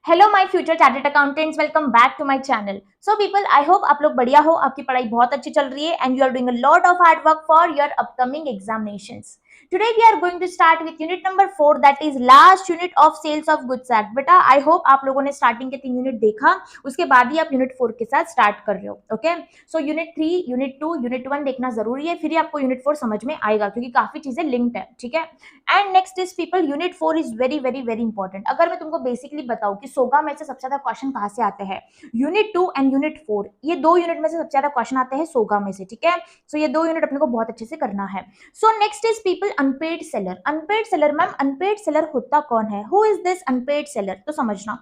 Hello my future chartered accountants, welcome back to my channel. So people, I hope आप लोग बढ़िया हो, आपकी पढ़ाई बहुत अच्छी चल रही है and you are doing a lot of hard work for your upcoming examinations. Today we are going to start with unit number 4, that is last unit of sales of goods act. बेटा I hope आप लोगों ने starting के 3 unit देखा, उसके बाद ही आप unit 4 के साथ स्टार्ट कर रहे हो। Okay, so unit 3, unit 2, unit 1 देखना जरूरी है, फिर ही आपको यूनिट 4 समझ में आएगा क्योंकि काफी चीजें लिंक्ड है। ठीक है, and next is people, unit 4 is very very very important. अगर मैं तुमको बेसिकली बताऊं कि सोगा में से सबसे ज्यादा क्वेश्चन कहां से आते हैं, यूनिट 2 एंड यूनिट 4, ये दो यूनिट में से सबसे ज्यादा क्वेश्चन आते हैं सोगा में से। ठीक है, सो ये दो यूनिट अपने को बहुत अच्छे से करना है। So next is people unpaid seller. Unpaid seller, ma'am unpaid seller होता कौन है? Who is this unpaid seller? तो समझना,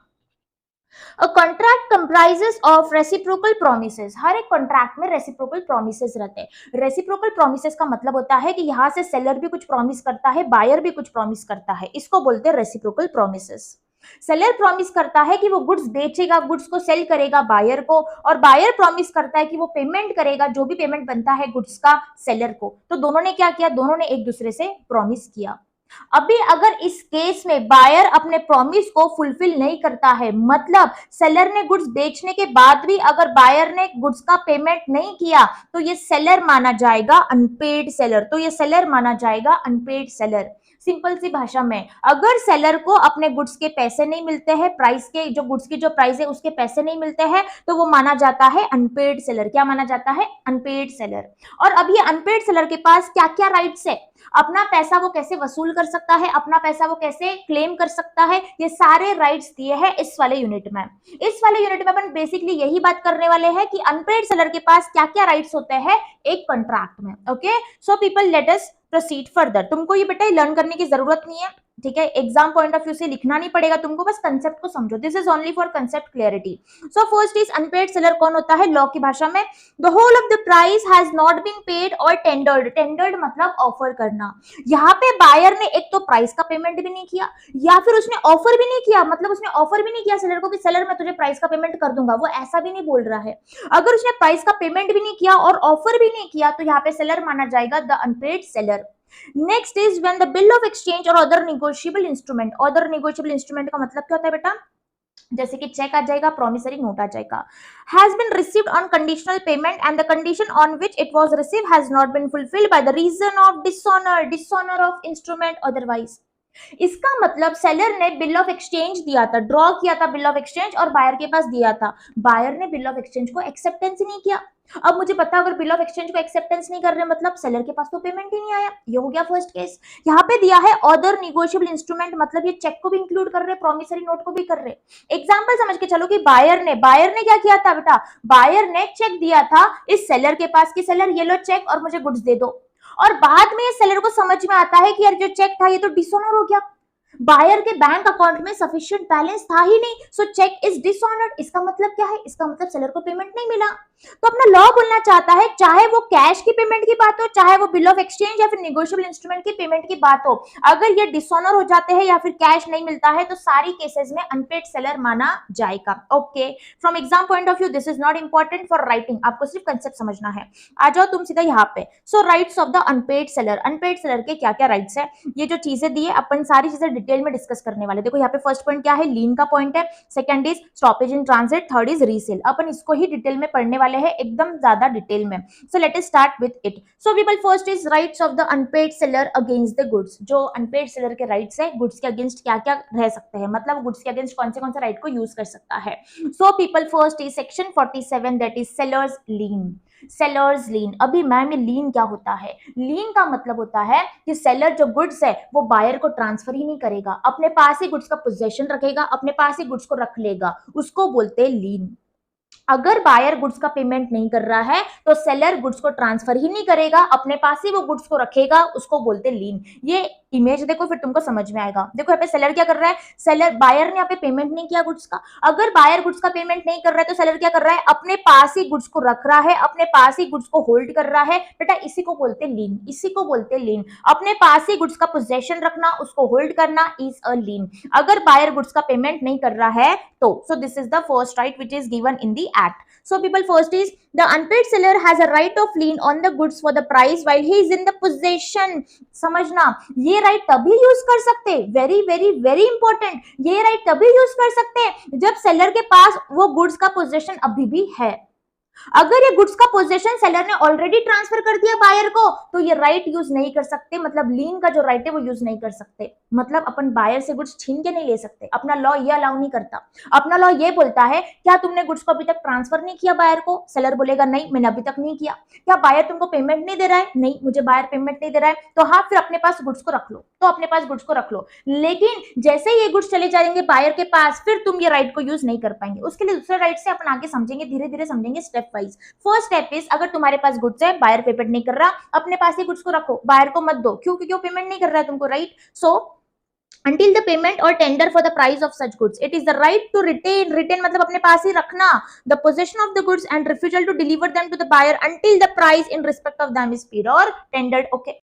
A contract comprises of reciprocal promises। हर एक कॉन्ट्रैक्ट में रेसिप्रोकल प्रोमिसेस रहते हैं। रेसिप्रोकल प्रोमिसेस का मतलब होता है कि यहां से सेलर भी कुछ प्रॉमिस करता है, बायर भी कुछ प्रॉमिस करता है, इसको बोलते हैं रेसिप्रोकल प्रोमिसेस। सेलर प्रॉमिस करता है कि वो गुड्स बेचेगा, गुड्स को सेल करेगा बायर को, और बायर प्रॉमिस करता है कि वो पेमेंट करेगा, जो भी पेमेंट बनता है गुड्स का सेलर को। तो दोनों ने क्या किया? दोनों ने एक दूसरे से प्रॉमिस किया। अभी अगर इस केस में बायर अपने प्रॉमिस को फुलफिल नहीं करता है, मतलब सेलर ने गुड्स बेचने के बाद भी अगर बायर ने गुड्स का पेमेंट नहीं किया, तो ये सेलर माना जाएगा अनपेड सेलर। तो ये सेलर माना जाएगा अनपेड सेलर। सिंपल सी भाषा में, अगर सेलर को अपने गुड्स के पैसे नहीं मिलते हैं, प्राइस के जो गुड्स की जो प्राइस है उसके पैसे नहीं मिलते हैं, तो वो माना जाता है अनपेड सेलर। क्या माना जाता है? Unpaid seller. और अब ये अनपेड सेलर के पास क्या क्या राइट्स है, अपना पैसा वो कैसे वसूल कर सकता है, अपना पैसा वो कैसे क्लेम कर सकता है, ये सारे राइट्स दिए हैं इस वाले यूनिट में। इस वाले यूनिट में अपन बेसिकली यही बात करने वाले हैं कि अनपेड सेलर के पास क्या क्या राइट्स होते हैं एक कॉन्ट्रैक्ट में। Okay, so people let us proceed further. तुमको ये बेटा लर्न करने की जरूरत नहीं है, ठीक है, एग्जाम पॉइंट ऑफ व्यू से लिखना नहीं पड़ेगा तुमको, बस कंसेप्ट को समझो। This is only for concept clarity. So first is unpaid seller कौन होता है लॉ की भाषा में? The whole of the price has not been paid और टेंडर्ड। टेंडर्ड मतलब ऑफर करना। यहाँ पे बायर ने एक तो प्राइस का पेमेंट भी नहीं किया, या फिर उसने ऑफर भी नहीं किया, मतलब उसने ऑफर भी नहीं किया सेलर को कि सेलर मैं तुझे प्राइस का पेमेंट कर दूंगा, वो ऐसा भी नहीं बोल रहा है। अगर उसने प्राइस का पेमेंट भी नहीं किया और ऑफर भी नहीं किया, तो यहाँ पे सेलर माना जाएगा the unpaid seller. Next is when the bill of exchange और other negotiable instrument. Other negotiable instrument का मतलब क्या होता है बेटा? जैसे कि चेक आ जाएगा, प्रॉमिसरी नोट आ जाएगा। Has been received on conditional payment and the condition on which it was received has not been fulfilled by the reason of dishonour, dishonour of instrument otherwise. इसका मतलब सेलर ने bill of exchange दिया था, draw किया था bill of exchange और buyer के पास दिया था, बायर ने बिल ऑफ एक्सचेंज को एक्सेप्टेंस ही नहीं किया। अब मुझे पता, अगर बिल ऑफ एक्सचेंज को एक्सेप्टेंस नहीं कर रहे मतलब सेलर के पास तो पेमेंट ही नहीं आया। ये हो गया फर्स्ट केस। यहाँ पे दिया है अदर निगोशिएबल इंस्ट्रूमेंट, मतलब ये चेक को भी इंक्लूड कर रहे, प्रॉमिसरी नोट को भी कर रहे। एग्जांपल समझ के चलो कि बायर ने क्या किया था बेटा? बायर ने चेक दिया था इस सेलर के पास कि सेलर ये लो चेक और मुझे गुड्स दे दो, और बाद में ये सेलर को समझ में आता है कि यार जो चेक था ये तो डिसऑनर हो गया, बायर के बैंक अकाउंट में सफिशिएंट बैलेंस था ही नहीं, सो चेक इज डिसऑनर्ड। इसका मतलब क्या है? इसका मतलब सेलर को पेमेंट नहीं मिला। तो अपना लॉ बोलना चाहता है, चाहे वो कैश की पेमेंट की बात हो, चाहे वो बिल ऑफ एक्सचेंज या फिर नेगोशिएबल इंस्ट्रूमेंट की पेमेंट की बात हो, अगर ये डिसऑनर हो जाते हैं या फिर कैश नहीं मिलता है, तो सारी केसेस में अनपेड सेलर माना जाएगा। Okay, from exam point of view this is not important for writing, आपको सिर्फ कंसेप्ट समझना है। आ जाओ तुम सीधा यहाँ पे। So rights of the unpaid seller. Unpaid seller के क्या क्या राइट्स है, ये जो चीजें दी है अपन सारी चीजें डिटेल में डिस्कस करने वाले। देखो यहाँ पे फर्स्ट पॉइंट क्या है? लीन का पॉइंट है, second is stoppage in transit, third is resale. अपन इसको ही डिटेल में पढ़ने वाले हैं, एकदम ज्यादा डिटेल में। So let us start with it. So people, first is rights of the unpaid seller against the goods. जो अनपेड सेलर के राइट्स है, गुड्स के अगेंस्ट क्या क्या रह सकते हैं, मतलब गुड्स के अगेंस्ट कौन से राइट को यूज कर सकता है। So people, first is section 47, that is seller's lien. Seller's lien. अभी मैम ये लीन क्या होता है? लीन का मतलब होता है कि सेलर जो गुड्स है वो बायर को ट्रांसफर ही नहीं करेगा, अपने पास ही गुड्स का पोजेशन रखेगा, अपने पास ही गुड्स को रख लेगा, उसको बोलते हैं लीन। अगर बायर गुड्स का पेमेंट नहीं कर रहा है तो सेलर गुड्स को ट्रांसफर ही नहीं करेगा, अपने पास ही वो गुड्स को रखेगा, उसको बोलते लीन। ये इमेज देखो फिर तुमको समझ में आएगा। देखो यहाँ पे सेलर क्या कर रहा है? सेलर, बायर ने यहाँ पे पेमेंट नहीं किया गुड्स का। अगर बायर गुड्स का पेमेंट नहीं कर रहा है तो सेलर क्या कर रहा है? अपने पास ही गुड्स को रख रहा है, अपने पास ही गुड्स को होल्ड कर रहा है। बेटा इसी को बोलते लीन, इसी को बोलते लीन। अपने पास ही गुड्स का पोजेशन रखना, उसको होल्ड करना इज अ लीन। अगर बायर गुड्स का पेमेंट नहीं कर रहा है तो so this is the first right which is given in the act. So people, first is the unpaid seller has a right of lien on the goods for the price while he is in the possession. समझना, ये ये right तभी use कर सकते, very very very important, ये right तभी use कर सकते हैं जब सेलर के पास वो गुड्स का पोजीशन अभी भी है। अगर ये गुड्स का पोजीशन सेलर ने ऑलरेडी ट्रांसफर कर दिया बायर को, तो ये राइट यूज नहीं कर सकते, मतलब लीन का जो राइट है वो यूज नहीं कर सकते। मतलब अपन बायर से गुड्स छीन के नहीं ले सकते, अपना लॉ ये अलाउ नहीं करता। अपना लॉ ये बोलता है क्या तुमने गुड्स को अभी तक ट्रांसफर नहीं किया बायर को, सेलर बोलेगा नहीं मैंने अभी तक नहीं किया। क्या बायर तुमको पेमेंट नहीं दे रहा है, नहीं मुझे बायर पेमेंट नहीं दे रहा है, तो हाँ फिर अपने पास गुड्स को रख लो, तो अपने पास गुड्स को रख लो। लेकिन जैसे ये गुड्स चले जाएंगे बायर के पास, फिर तुम ये राइट को यूज नहीं कर पाएंगे। उसके लिए दूसरे राइट से अपन आगे समझेंगे, धीरे धीरे समझेंगे step wise. First step is, अगर तुम्हारे पास गुड्स है, बायर पेमेंट नहीं कर रहा, अपने पास ही गुड्स को रखो, बायर को मत दो। क्यों? क्योंकि वो पेमेंट नहीं कर रहा है तुमको, right? So until the payment or tender for the price of such goods, it is the right to retain मतलब अपने पास ही रखना, the possession of the goods and refusal to deliver them to the buyer until the price in respect of them is paid or tendered. Okay.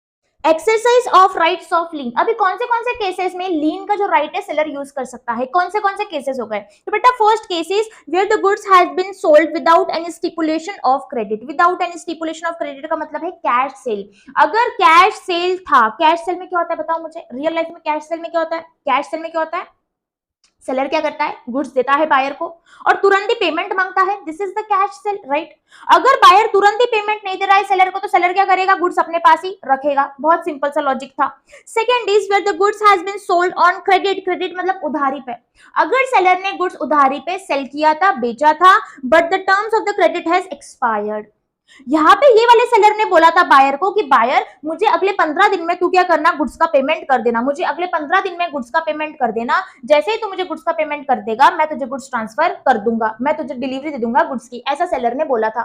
Exercise of rights of lien. अभी कौन से cases में लीन का जो right है seller use कर सकता है, कौन से केसेस हो गए? तो बेटा first cases where the goods has been sold without any stipulation of credit. Without any stipulation of credit का मतलब है कैश सेल। अगर कैश सेल था, कैश सेल में क्या होता है बताओ मुझे, रियल लाइफ में कैश सेल में क्या होता है? कैश सेल में क्या होता है? सेलर क्या करता है, गुड्स देता है बायर को और तुरंत ही पेमेंट मांगता है, this is the cash cell, right? अगर बायर तुरंत ही पेमेंट नहीं दे रहा है सेलर को, तो सेलर क्या करेगा, गुड्स अपने पास ही रखेगा। बहुत सिंपल सा लॉजिक था। Second is where the goods has been sold on credit. Credit मतलब उधारी पे। अगर सेलर ने गुड्स उधारी पे सेल किया था, बेचा था, but the terms of the credit has expired. यहाँ पे ये वाले सेलर ने बोला था बायर को कि बायर मुझे अगले 15 दिन में तू क्या करना, गुड्स का पेमेंट कर देना, मुझे अगले 15 दिन में गुड्स का पेमेंट कर देना। जैसे ही तू मुझे गुड्स का पेमेंट कर देगा, मैं तुझे गुड्स ट्रांसफर कर दूंगा, मैं तुझे डिलीवरी दे दूंगा गुड्स की, ऐसा सेलर ने बोला था।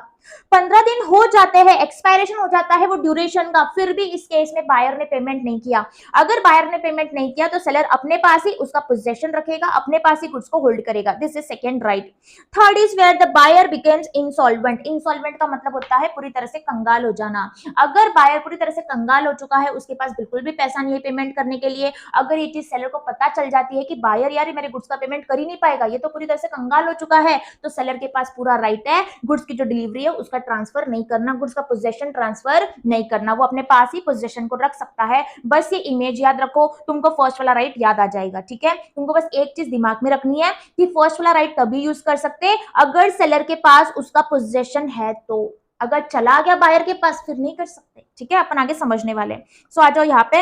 15 दिन हो जाते हैं, एक्सपायरेशन हो जाता है वो ड्यूरेशन का, फिर भी इस केस में बायर ने पेमेंट नहीं किया। अगर बायर ने पेमेंट नहीं किया तो सेलर अपने पास ही उसका पोजेशन रखेगा, अपने पास ही गुड्स को होल्ड करेगा। This is second right. Third is where the buyer becomes insolvent. Insolvent का मतलब होता है पूरी तरह से कंगाल हो जाना। अगर बायर पूरी तरह से कंगाल हो चुका है, उसके पास बिल्कुल भी पैसा नहीं है पेमेंट करने के लिए, अगर ये चीज सेलर को पता चल जाती है कि बायर यार मेरे गुड्स का पेमेंट कर ही नहीं पाएगा, ये तो पूरी तरह से कंगाल हो चुका है, तो सेलर के पास पूरा राइट है गुड्स की जो डिलीवरी है उसका ट्रांसफर नहीं करना, गुड्स का पोजेशन ट्रांसफर नहीं करना, वो अपने पास ही पोजेशन को रख सकता है। बस ये इमेज याद रखो, तुमको फर्स्ट वाला राइट याद आ जाएगा, ठीक है? तुमको बस एक चीज दिमाग में रखनी है कि फर्स्ट वाला राइट तभी यूज कर सकते अगर सेलर के पास उसका पोजेशन है, तो अगर चला गया बायर के पास फिर नहीं कर सकते, ठीक है? अपन आगे समझने वाले। सो आ जाओ यहाँ पे।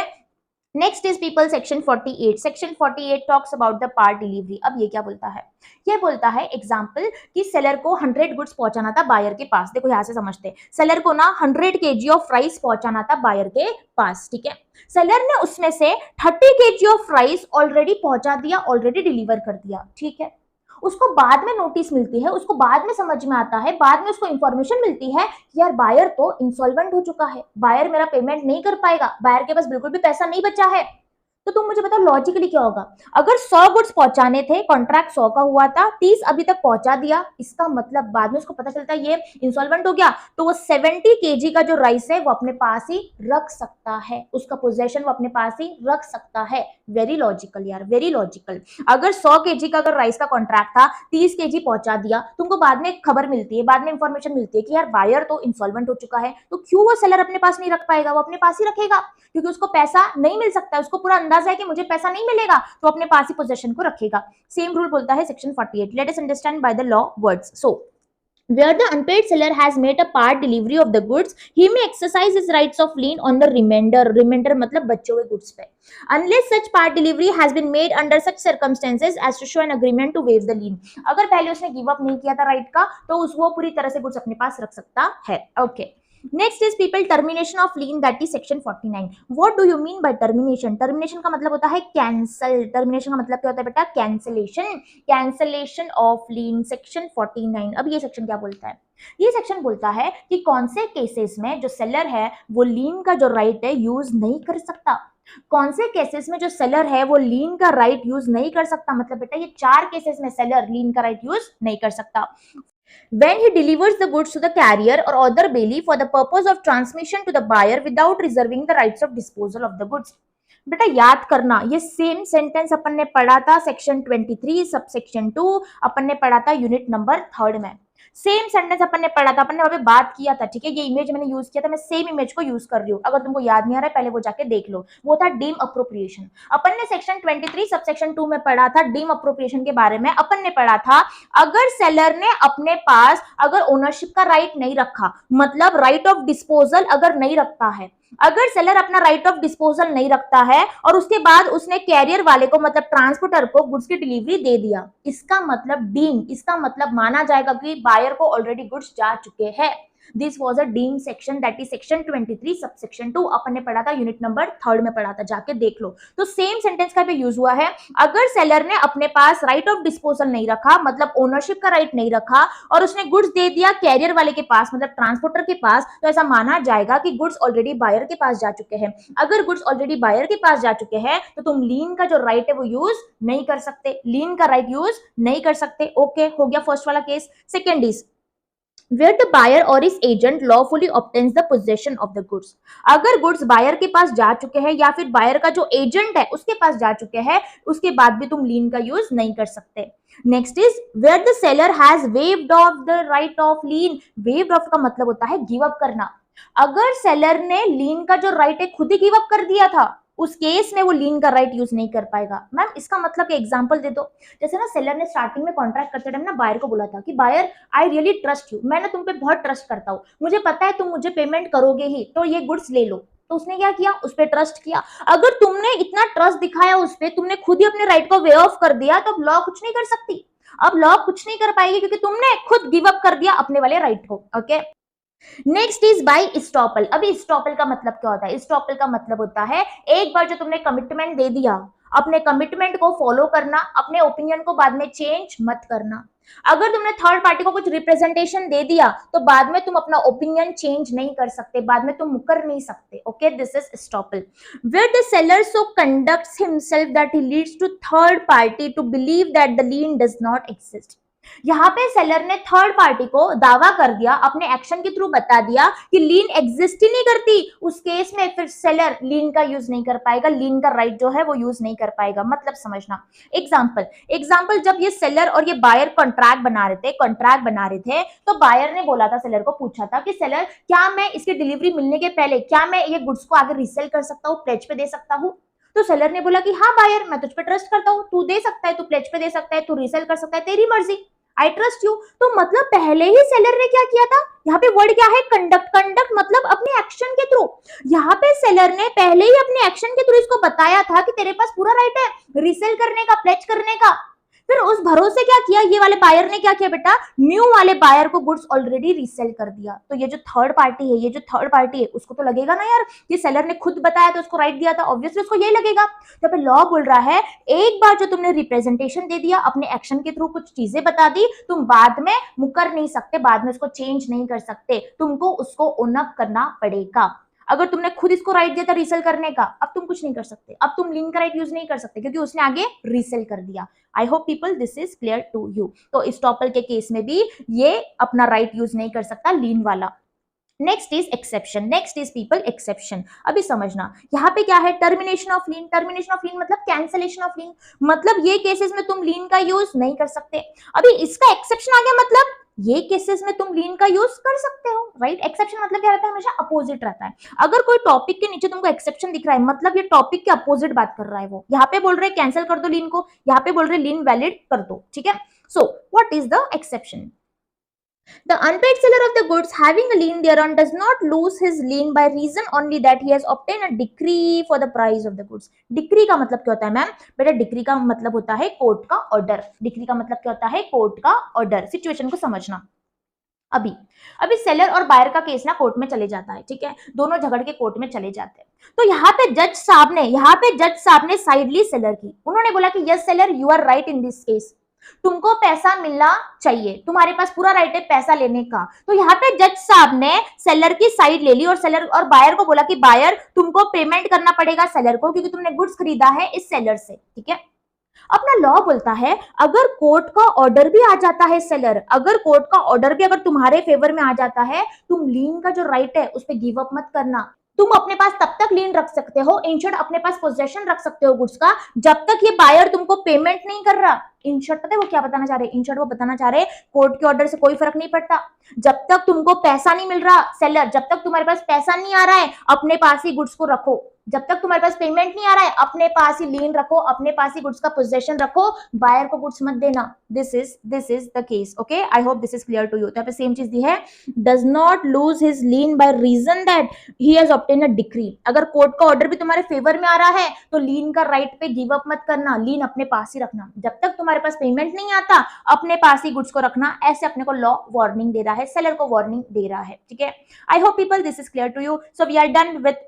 Next is people section 48। Section 48 talks about the part delivery. अब ये क्या बोलता है? ये बोलता है एग्जांपल कि सेलर को 100 गुड्स पहुंचाना था बायर के पास। देखो यहाँ से समझते हैं, सेलर को ना 100 kg ऑफ राइस पहुंचाना था बायर के पास, ठीक है? सेलर ने उसमें से 30 kg ऑफ राइस ऑलरेडी पहुंचा दिया, ऑलरेडी डिलीवर कर दिया, ठीक है? उसको बाद में नोटिस मिलती है, उसको बाद में समझ में आता है, बाद में उसको इंफॉर्मेशन मिलती है कि यार बायर तो इंसॉल्वेंट हो चुका है, बायर मेरा पेमेंट नहीं कर पाएगा, बायर के पास बिल्कुल भी पैसा नहीं बचा है। तो तुम मुझे बताओ लॉजिकली क्या होगा? अगर 100 गुड्स पहुंचाने थे, कॉन्ट्रैक्ट 100 का हुआ था, 30 अभी तक पहुंचा दिया, इसका मतलब बाद में उसको पता चलता है ये इंसॉल्वेंट हो गया, तो वो 70 kg का जो राइस है वो अपने पास ही रख सकता है, उसका पोजेशन वो अपने पास ही रख सकता है। वेरी लॉजिकल यार, वेरी लॉजिकल। अगर 100 kg का अगर राइस का कॉन्ट्रैक्ट था, 30 kg पहुंचा दिया, तुमको बाद में खबर मिलती है, बाद में इंफॉर्मेशन मिलती है कि यार बायर तो इंसॉल्वेंट हो चुका है, तो क्यों वो सेलर अपने पास नहीं रख पाएगा? वो अपने पास ही रखेगा, क्योंकि उसको पैसा नहीं मिल सकता, उसको पूरा अंदाजा है कि मुझे पैसा नहीं मिलेगा, तो अपने पास ही पोजेशन को रखेगा। सेम रूल बोलता है section 48। Late us understand by the law words. So where the unpaid seller has made a part delivery of the goods, he may exercise his rights of lien on the remainder मतलब बचे हुए goods पे, unless such part delivery has been made under such circumstances as to show an agreement to waive the lien। अगर पहले उसने give up नहीं किया था राइट का, तो वो पूरी तरह से गुड्स अपने पास रख सकता है। Okay. Next is people termination of lean, that is section 49। What do you mean by termination? Termination का मतलब होता है कैंसल। टर्मिनेशन का मतलब क्या होता है बेटा? Cancellation. Cancellation of lean, section 49। अब ये सेक्शन क्या बोलता है? ये सेक्शन बोलता है कि कौन से केसेस में जो सेलर है वो लीन का जो राइट है यूज नहीं कर सकता, कौन से केसेस में जो सेलर है वो लीन का राइट यूज नहीं कर सकता। मतलब बेटा ये 4 केसेस में सेलर लीन का राइट यूज नहीं कर सकता। When he delivers the goods to the carrier or other bailey for the purpose of transmission to the buyer without reserving the rights of disposal of the goods। बेटा याद करना, ये same sentence अपन ने पढ़ा था सेक्शन 23 सब सेक्शन 2, अपन ने पढ़ा था यूनिट नंबर 3 में। सेम सेंटेंस अपन ने पढ़ा था, अपन ने वहां पे बात किया था, ठीक है, ये इमेज मैंने यूज किया था, मैं सेम इमेज को यूज कर रही हूँ। अगर तुमको याद नहीं आ रहा है पहले वो जाके देख लो, वो था डीम अप्रोप्रिएशन। अपन ने सेक्शन 23 सबसेक्शन 2 में पढ़ा था डीम अप्रोप्रिएशन के बारे में। अपन ने पढ़ा था अगर सेलर ने अपने पास अगर ओनरशिप का राइट नहीं रखा, मतलब राइट ऑफ डिस्पोजल अगर नहीं रखता है, अगर सेलर अपना राइट ऑफ डिस्पोजल नहीं रखता है और उसके बाद उसने कैरियर वाले को मतलब ट्रांसपोर्टर को गुड्स की डिलीवरी दे दिया, इसका मतलब डीम, इसका मतलब माना जाएगा कि बायर को ऑलरेडी गुड्स जा चुके हैं। This was a deem section, that is section 23 subsection 2। अपन ने पढ़ा था यूनिट नंबर 3 में पढ़ा था, जाके देख लो। तो सेम सेंटेंस का भी यूज हुआ है, अगर सेलर ने अपने पास राइट ऑफ डिस्पोजल नहीं रखा, मतलब ओनरशिप का राइट नहीं रखा और उसने गुड्स दे दिया कैरियर वाले के पास, मतलब ट्रांसपोर्टर के पास, तो ऐसा माना जाएगा कि गुड्स ऑलरेडी बायर के पास जा चुके हैं। अगर गुड्स ऑलरेडी बायर के पास जा चुके हैं तो तुम लीन का जो राइट है वो यूज नहीं कर सकते, लीन का राइट यूज नहीं कर सकते। ओके, हो गया फर्स्ट वाला case. Second is where the buyer or his agent lawfully obtains the possession of the goods। अगर गुड्स बायर के पास जा चुके हैं या फिर बायर का जो एजेंट है उसके पास जा चुके हैं, उसके बाद भी तुम लीन का यूज नहीं कर सकते। Next is where the seller has waived off the right of lien। waived off का मतलब होता है गिव अप करना। अगर सेलर ने लीन का जो राइट है खुद ही गिव अप कर दिया था, उस केस में वो लीन का राइट यूज नहीं कर पाएगा। मैम इसका मतलब एग्जांपल दे दो। जैसे ना सेलर ने स्टार्टिंग में कॉन्ट्रैक्ट करते टाइम ना बायर को बोला था कि buyer I really trust you, मैं ना तुम पे बहुत ट्रस्ट करता हूँ, मुझे पता है तुम मुझे पेमेंट करोगे ही, तो ये गुड्स ले लो। तो उसने क्या किया, उस पर ट्रस्ट किया। अगर तुमने इतना ट्रस्ट दिखाया उस पर, तुमने खुद ही अपने राइट को वे ऑफ कर दिया, तो अब लॉ कुछ नहीं कर सकती। अब लॉ कुछ नहीं कर पाएगी क्योंकि तुमने खुद गिव अप कर दिया अपने वाले राइट को। Okay, next is by estoppel. अभी स्टॉपल का मतलब क्या होता है? स्टॉपल का मतलब होता है एक बार जो तुमने कमिटमेंट दे दिया, अपने कमिटमेंट को फॉलो करना, अपने ओपिनियन को बाद में चेंज मत करना। अगर तुमने थर्ड पार्टी को कुछ रिप्रेजेंटेशन दे दिया तो बाद में तुम अपना ओपिनियन चेंज नहीं कर सकते, बाद में तुम मुकर नहीं सकते। Okay, this is estoppel. Where the seller so conducts himself that he leads to third party to believe that the lien does not exist. यहाँ पे सेलर ने थर्ड पार्टी को दावा कर दिया, अपने एक्शन के थ्रू बता दिया कि लीन एग्जिस्ट ही नहीं करती, उस केस में फिर सेलर लीन का यूज नहीं कर पाएगा, लीन का राइट जो है वो यूज नहीं कर पाएगा। मतलब समझना, एग्जाम्पल जब ये सेलर और ये बायर कॉन्ट्रैक्ट बना रहे थे तो बायर ने बोला था, सेलर को पूछा था कि सेलर क्या मैं इसकी डिलीवरी मिलने के पहले क्या मैं ये गुड्स को आगे रीसेल कर सकता हूँ, प्लेज पे दे सकता हूँ? तो सेलर ने बोला कि हाँ बायर, मैं तुझ पे ट्रस्ट करता हूँ, तू दे सकता है, तू प्लेज पे दे सकता है, तू रीसेल कर सकता है, तेरी मर्जी, आई ट्रस्ट यू। तो मतलब पहले ही सेलर ने क्या किया था, यहाँ पे वर्ड क्या है, कंडक्ट मतलब अपने एक्शन के थ्रू। यहाँ पे सेलर ने पहले ही अपने एक्शन के थ्रू इसको बताया था कि तेरे पास पूरा राइट है रीसेल करने का, प्लेज करने का। फिर उस भरोसे क्या किया, ये वाले बायर ने क्या किया बेटा, न्यू वाले बायर को गुड्स ऑलरेडी रीसेल कर दिया। तो ये जो थर्ड पार्टी है उसको तो लगेगा ना यार, ये सेलर ने खुद बताया तो उसको राइट दिया था, ऑब्वियसली उसको यही लगेगा। तो फिर लॉ बोल रहा है एक बार जो तुमने रिप्रेजेंटेशन दे दिया, अपने एक्शन के थ्रू कुछ चीजें बता दी, तुम बाद में मुकर नहीं सकते, बाद में उसको चेंज नहीं कर सकते, तुमको उसको ओन अप करना पड़ेगा। अगर तुमने खुद इसको राइट दिया था रीसेल करने का, अब तुम कुछ नहीं कर सकते, अब तुम लीन का राइट यूज नहीं कर सकते क्योंकि उसने आगे रीसेल कर दिया। I hope people this is clear to you. तो स्टॉपल के केस में भी ये अपना राइट यूज नहीं कर सकता लीन वाला। Next is exception, exception. अभी समझना यहाँ पे क्या है, टर्मिनेशन ऑफ लीन मतलब कैंसलेशन ऑफ लीन, मतलब ये केसेस में तुम लीन का यूज नहीं कर सकते। अभी इसका एक्सेप्शन आ गया, मतलब ये केसेस में तुम लीन का यूज कर सकते हो, राइट। एक्सेप्शन मतलब क्या रहता है, हमेशा अपोजिट रहता है। अगर कोई टॉपिक के नीचे तुमको एक्सेप्शन दिख रहा है, मतलब ये टॉपिक के अपोजिट बात कर रहा है वो। यहाँ पे बोल रहे कैंसिल कर दो लीन को, यहाँ पे बोल रहे लीन वैलिड कर दो, ठीक है। So what is the exception? The unpaid seller of the goods having a lien thereon does not lose his lien by reason only that he has obtained a decree for the price of the goods। Decree का मतलब क्या होता है ma'am? बेटा decree का मतलब होता है कोर्ट का ऑर्डर। डिक्री का मतलब क्या होता है? कोर्ट का ऑर्डर। सिचुएशन को समझना। अभी सेलर और बायर का केस ना कोर्ट में चले जाता है, ठीक है, दोनों झगड़ के कोर्ट में चले जाते हैं। तो यहाँ पे जज साहब ने साइड ली सेलर की। उन्होंने बोला कि yes seller, you are right in this case, तुमको पैसा मिलना चाहिए, तुम्हारे पास पूरा राइट है पैसा लेने का। तो यहाँ पे जज साहब ने सेलर की साइड ले ली और सेलर और बायर को बोला कि बायर तुमको पेमेंट करना पड़ेगा सेलर को, क्योंकि तुमने गुड्स खरीदा है इस सेलर से, ठीक है। अपना लॉ बोलता है अगर कोर्ट का ऑर्डर भी आ जाता है सेलर, अगर कोर्ट का ऑर्डर भी अगर तुम्हारे फेवर में आ जाता है, तुम लीन का जो राइट है उस पर गिव अप मत करना। तुम अपने पास तब तक लीन रख सकते हो, इंश्योर्ड अपने पास पोजेशन रख सकते हो गुड्स का, जब तक ये बायर तुमको पेमेंट नहीं कर रहा। इन शॉर्ट पता है वो क्या बताना चाह रहे हैं? इन शॉर्ट वो बताना चाह रहे हैं कोर्ट के ऑर्डर से कोई फर्क नहीं पड़ता, जब तक तुमको पैसा नहीं मिल रहा सेलर, जब तक तुम्हारे पास पैसा नहीं आ रहा है अपने पास ही गुड्स को रखो, जब तक तुम्हारे पास पेमेंट नहीं आ रहा है अपने पास ही लीन रखो, अपने पास ही गुड्स का पोजीशन रखो, बायर को गुड्स मत देना। This is the case. Okay, I hope this is clear to you. तो यहाँ पे सेम चीज दी है, does not lose his lien by reason that he has obtain a decree. अगर कोर्ट का ऑर्डर भी तुम्हारे फेवर में आ रहा है तो लीन का राइट पे गिव अप मत करना, लीन अपने पास ही रखना, जब तक तुम्हारे पास पेमेंट नहीं आता अपने पास ही गुड्स को रखना। ऐसे अपने को लॉ वार्निंग दे रहा है, सेलर को वार्निंग दे रहा है। ठीक है, I hope people this is clear to you. So we are done with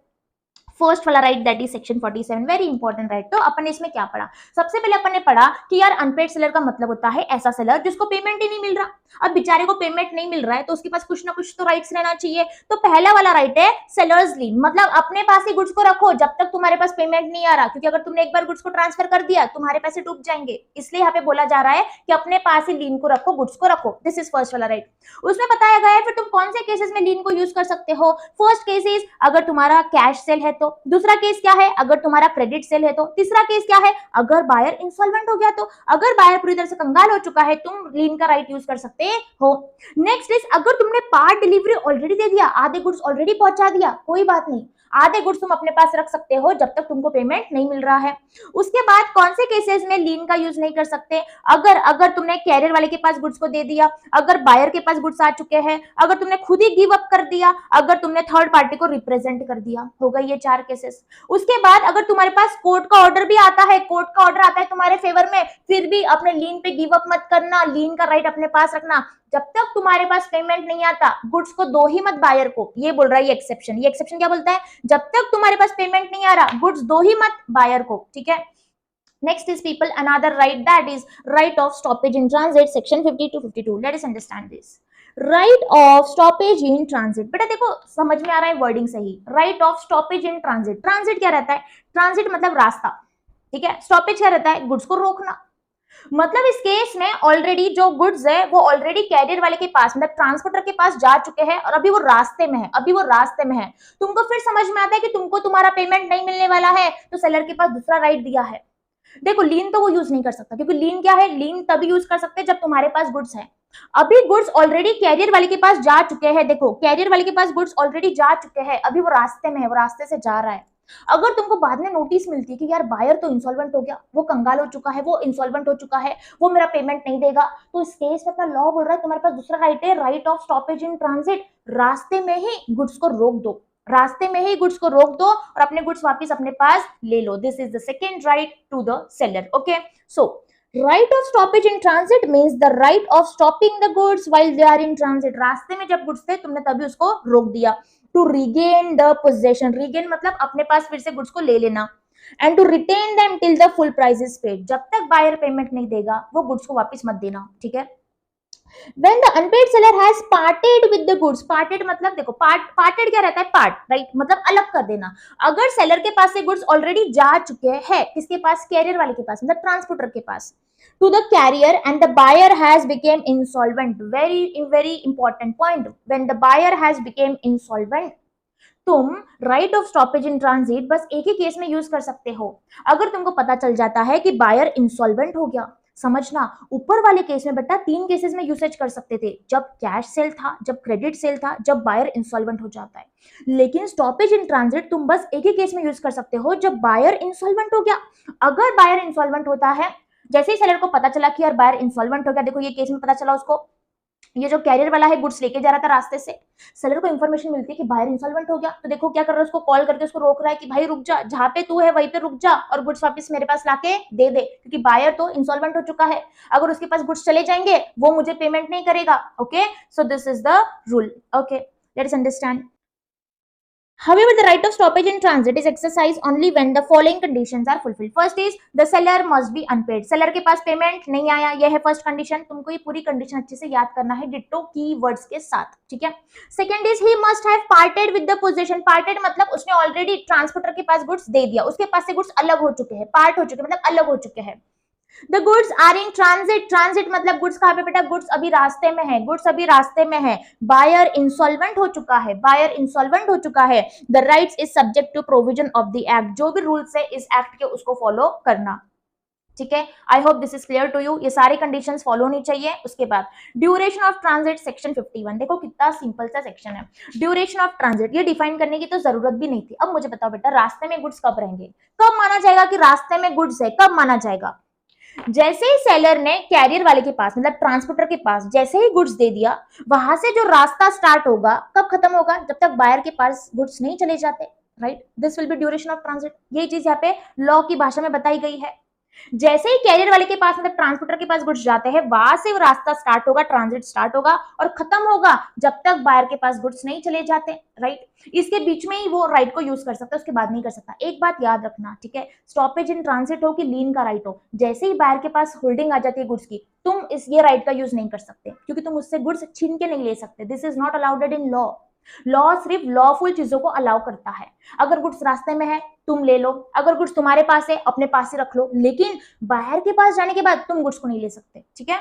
first वाला right, that is section 47, very important right. तो अपन ने इसमें क्या पढ़ा? सबसे पहले अपन ने पढ़ा कि यार अनपेड सेलर का मतलब होता है ऐसा सेलर जिसको पेमेंट ही नहीं मिल रहा। अब बेचारे को पेमेंट नहीं मिल रहा है तो उसके पास कुछ ना कुछ तो राइट्स रहना चाहिए। तो पहला वाला राइट है सेलर्स लीन, मतलब अपने पास ही गुड्स को रखो जब तक तुम्हारे पास पेमेंट नहीं आ रहा, क्योंकि अगर तुमने एक बार गुड्स को ट्रांसफर कर दिया तुम्हारे पैसे डूब जाएंगे, इसलिए यहाँ पे बोला जा रहा है कि अपने पास ही लीन को रखो, गुड्स को रखो। दिस इज फर्स्ट वाला राइट। उसमें बताया गया है फिर तुम कौन से केसेस में लीन को यूज कर सकते हो। फर्स्ट केस इज अगर तुम्हारा कैश सेल है तो, दूसरा केस क्या है अगर तुम्हारा क्रेडिट सेल है तो, तीसरा केस क्या है अगर बायर इंसॉल्वेंट हो गया तो। अगर बायर पूरी तरह से कंगाल हो चुका है तुम लीन का राइट यूज कर सकते हो। नेक्स्ट इज अगर तुमने पार्ट डिलीवरी ऑलरेडी दे दिया, आधे गुड्स ऑलरेडी पहुंचा दिया, कोई बात नहीं, आधे गुड्स तुम अपने पास रख सकते हो जब तक तुमको पेमेंट नहीं मिल रहा है। उसके बाद कौन से केसेस में लीन का यूज नहीं कर सकते? अगर तुमने कैरियर वाले के पास गुड्स को दे दिया, अगर बायर के पास गुड्स आ चुके हैं, अगर तुमने खुद ही गिव अप कर दिया, अगर तुमने थर्ड पार्टी को रिप्रेजेंट कर दिया। हो गए ये चार केसेस। उसके बाद अगर तुम्हारे पास कोर्ट का ऑर्डर भी आता है, कोर्ट का ऑर्डर आता है तुम्हारे फेवर में, फिर भी अपने लीन पे गिव अप मत करना, लीन का राइट अपने पास रखना। जब तक तुम्हारे पास पेमेंट नहीं आता गुड्स को दो ही मत बायर को, ये बोल रहा है ये एक्सेप्शन। ये एक्सेप्शन क्या बोलता है? जब तक तुम्हारे पास पेमेंट नहीं आ रहा गुड्स दो ही मत बायर को। ठीक है, next is people another right, that is right of stoppage in transit, section 50 to 52. let us understand this. right of stoppage in transit, बेटा देखो समझ में आ रहा है वर्डिंग सही। right of stoppage in transit, transit क्या रहता है? ट्रांजिट मतलब रास्ता, ठीक है। स्टॉपेज क्या रहता है? गुड्स को रोकना। मतलब इस केस में ऑलरेडी जो गुड्स है वो ऑलरेडी कैरियर वाले के पास, मतलब ट्रांसपोर्टर के पास जा चुके हैं और अभी वो रास्ते में है, अभी वो रास्ते में है। तुमको फिर समझ में आता है कि तुमको तुम्हारा पेमेंट नहीं मिलने वाला है तो सेलर के पास दूसरा राइट दिया है। देखो लीन तो वो यूज नहीं कर सकता, क्योंकि लीन क्या है? लीन तभी यूज कर सकते हैं जब तुम्हारे पास गुड्स है। अभी गुड्स ऑलरेडी कैरियर वाले के पास जा चुके हैं, देखो कैरियर वाले के पास गुड्स ऑलरेडी जा चुके हैं, अभी वो रास्ते में है, वो रास्ते से जा रहा है। अगर तुमको बाद में नोटिस मिलती है कि यार बायर तो इंसॉल्वेंट हो गया, वो कंगाल हो चुका है, वो इंसॉल्वेंट हो चुका है, वो मेरा पेमेंट नहीं देगा, तो इस केस में अपना लॉ बोल रहा है तुम्हारे पास दूसरा राइट है, right of stoppage in transit. रास्ते में ही गुड्स को रोक दो, रास्ते में ही गुड्स को रोक दो और अपने गुड्स वापस अपने पास ले लो। This is the second right to the seller. Okay, so right of stoppage in transit means the right of stopping the goods while they are in transit. रास्ते में जब गुड्स थे तुमने तभी उसको रोक दिया। to regain the possession, regain मतलब अपने पास फिर से गुड्स को ले लेना, and to retain them till the full price is paid, जब तक बायर पेमेंट नहीं देगा वो गुड्स को वापस मत देना। ठीक है, when the unpaid seller has parted with the goods, parted मतलब देखो parted क्या रहता है? पार्ट, राइट, मतलब अलग कर देना। अगर सेलर के पास से गुड्स ऑलरेडी जा चुके हैं, किसके पास? कैरियर वाले के पास, मतलब ट्रांसपोर्टर के पास, to the carrier and the buyer has become insolvent. very important point, when the buyer has become insolvent, तुम right of stoppage in transit बस एक ही केस में यूज कर सकते हो, अगर तुमको पता चल जाता है कि बायर इंसॉल्वेंट हो गया। समझना, ऊपर वाले केस में बेटा 3 केसेस में यूसेज कर सकते थे, जब कैश सेल था, जब क्रेडिट सेल था, जब बायर इंसॉल्वेंट हो जाता है। लेकिन स्टॉपेज इन ट्रांजिट तुम बस एक ही केस में यूज कर सकते हो, जब बायर इंसॉल्वेंट हो गया। अगर बायर इंसॉल्वेंट होता है, जैसे ही सेलर को पता चला कि यार बायर इंसॉल्वेंट हो गया, देखो ये केस में पता चला उसको, ये जो कैरियर वाला है गुड्स लेके जा रहा था रास्ते से, सेलर को इंफॉर्मेशन मिलती है कि बायर इंसॉल्वेंट हो गया, तो देखो क्या कर रहा है, उसको कॉल करके उसको रोक रहा है कि भाई रुक जा, जहां पे तू है वहीं पे रुक जा और गुड्स वापस मेरे पास लाके दे दे, क्योंकि बायर तो इंसॉल्वेंट हो चुका है, अगर उसके पास गुड्स चले जाएंगे वो मुझे पेमेंट नहीं करेगा। Okay, so this is the rule. Okay, late us understand. However, the right of stoppage in transit is exercised only when the following conditions are fulfilled. First is the seller must be unpaid. Seller के पास payment नहीं आया, यह है first condition. तुमको ये पूरी condition अच्छे से याद करना है डिट्टो कीवर्ड्स के साथ, ठीक है। Second is he must have parted with the possession. Parted मतलब उसने ऑलरेडी ट्रांसपोर्टर के पास गुड्स दे दिया, उसके पास से गुड्स अलग हो चुके हैं, पार्ट हो चुके हैं मतलब अलग हो चुके हैं। The goods are in transit. Transit मतलब गुड्स कहाँ पे बेटा? गुड्स अभी रास्ते में है, गुड्स अभी रास्ते में है। बायर इंसॉल्वेंट हो चुका है, बायर इंसॉल्वेंट हो चुका है। The rights is subject to provision of the act. जो भी रूल्स है इस एक्ट के उसको फॉलो करना, ठीक है, I hope this is clear to you. ये सारे कंडीशंस फॉलो होनी चाहिए। उसके बाद ड्यूरेशन ऑफ ट्रांजिट सेक्शन 51, देखो कितना सिंपल सा सेक्शन है। ड्यूरेशन ऑफ ट्रांजिट ये डिफाइन करने की तो जरूरत भी नहीं थी। अब मुझे बताओ बेटा, रास्ते में गुड्स कब रहेंगे, कब माना जाएगा कि रास्ते में गुड्स है, कब माना जाएगा? जैसे ही सेलर ने कैरियर वाले के पास मतलब ट्रांसपोर्टर के पास जैसे ही गुड्स दे दिया, वहां से जो रास्ता स्टार्ट होगा कब खत्म होगा, जब तक बायर के पास गुड्स नहीं चले जाते, right. This will B duration of transit. ये चीज यहाँ पे लॉ की भाषा में बताई गई है। जैसे ही कैरियर वाले के पास मतलब ट्रांसपोर्टर के पास गुड्स जाते हैं, वहां से वो रास्ता स्टार्ट होगा, ट्रांजिट स्टार्ट होगा और खत्म होगा जब तक बायर के पास गुड्स नहीं चले जाते, राइट। इसके बीच में ही वो राइट को यूज कर सकता है, उसके बाद नहीं कर सकता। एक बात याद रखना, ठीक है, स्टॉपेज इन ट्रांजिट हो कि लीन का राइट हो, जैसे ही बायर के पास होल्डिंग आ जाती है गुड्स की, तुम इस ये राइट का यूज नहीं कर सकते, क्योंकि तुम उससे गुड्स छीन के नहीं ले सकते। This is not allowed in law. Law सिर्फ लॉफुल चीजों को अलाउ करता है। अगर गुड्स रास्ते में है तुम ले लो, अगर गुड्स तुम्हारे पास है अपने पास ही रख लो, लेकिन बाहर के पास जाने के बाद तुम गुड्स को नहीं ले सकते, ठीक है।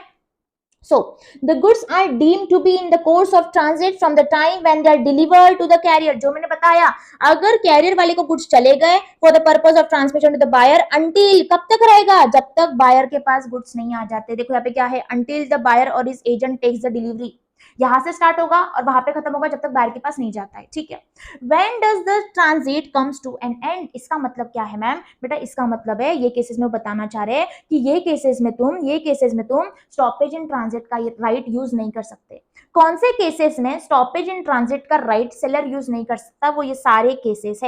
So, the goods are deemed to be in the course of transit from the time when they are delivered to the carrier। जो मैंने बताया, अगर कैरियर वाले को गुड्स चले गए for the purpose of transmission to the buyer until, कब तक रहेगा, जब तक बायर के पास गुड्स नहीं आ जाते। देखो यहाँ पे क्या है, until the buyer or his agent takes the delivery। यहां से स्टार्ट होगा और वहां पे खत्म होगा जब तक बायर के पास नहीं जाता है, ठीक है। When does the transit comes to an end? इसका मतलब क्या है मैम? बेटा इसका मतलब है, ये केसेस में बताना चाह रहे हैं कि ये केसेस में तुम स्टॉपेज इन ट्रांजिट का राइट यूज नहीं कर सकते। कौन से केसेस में स्टॉपेज इन ट्रांजिट का राइट सेलर यूज नहीं कर सकता? वो ये सारे केसेस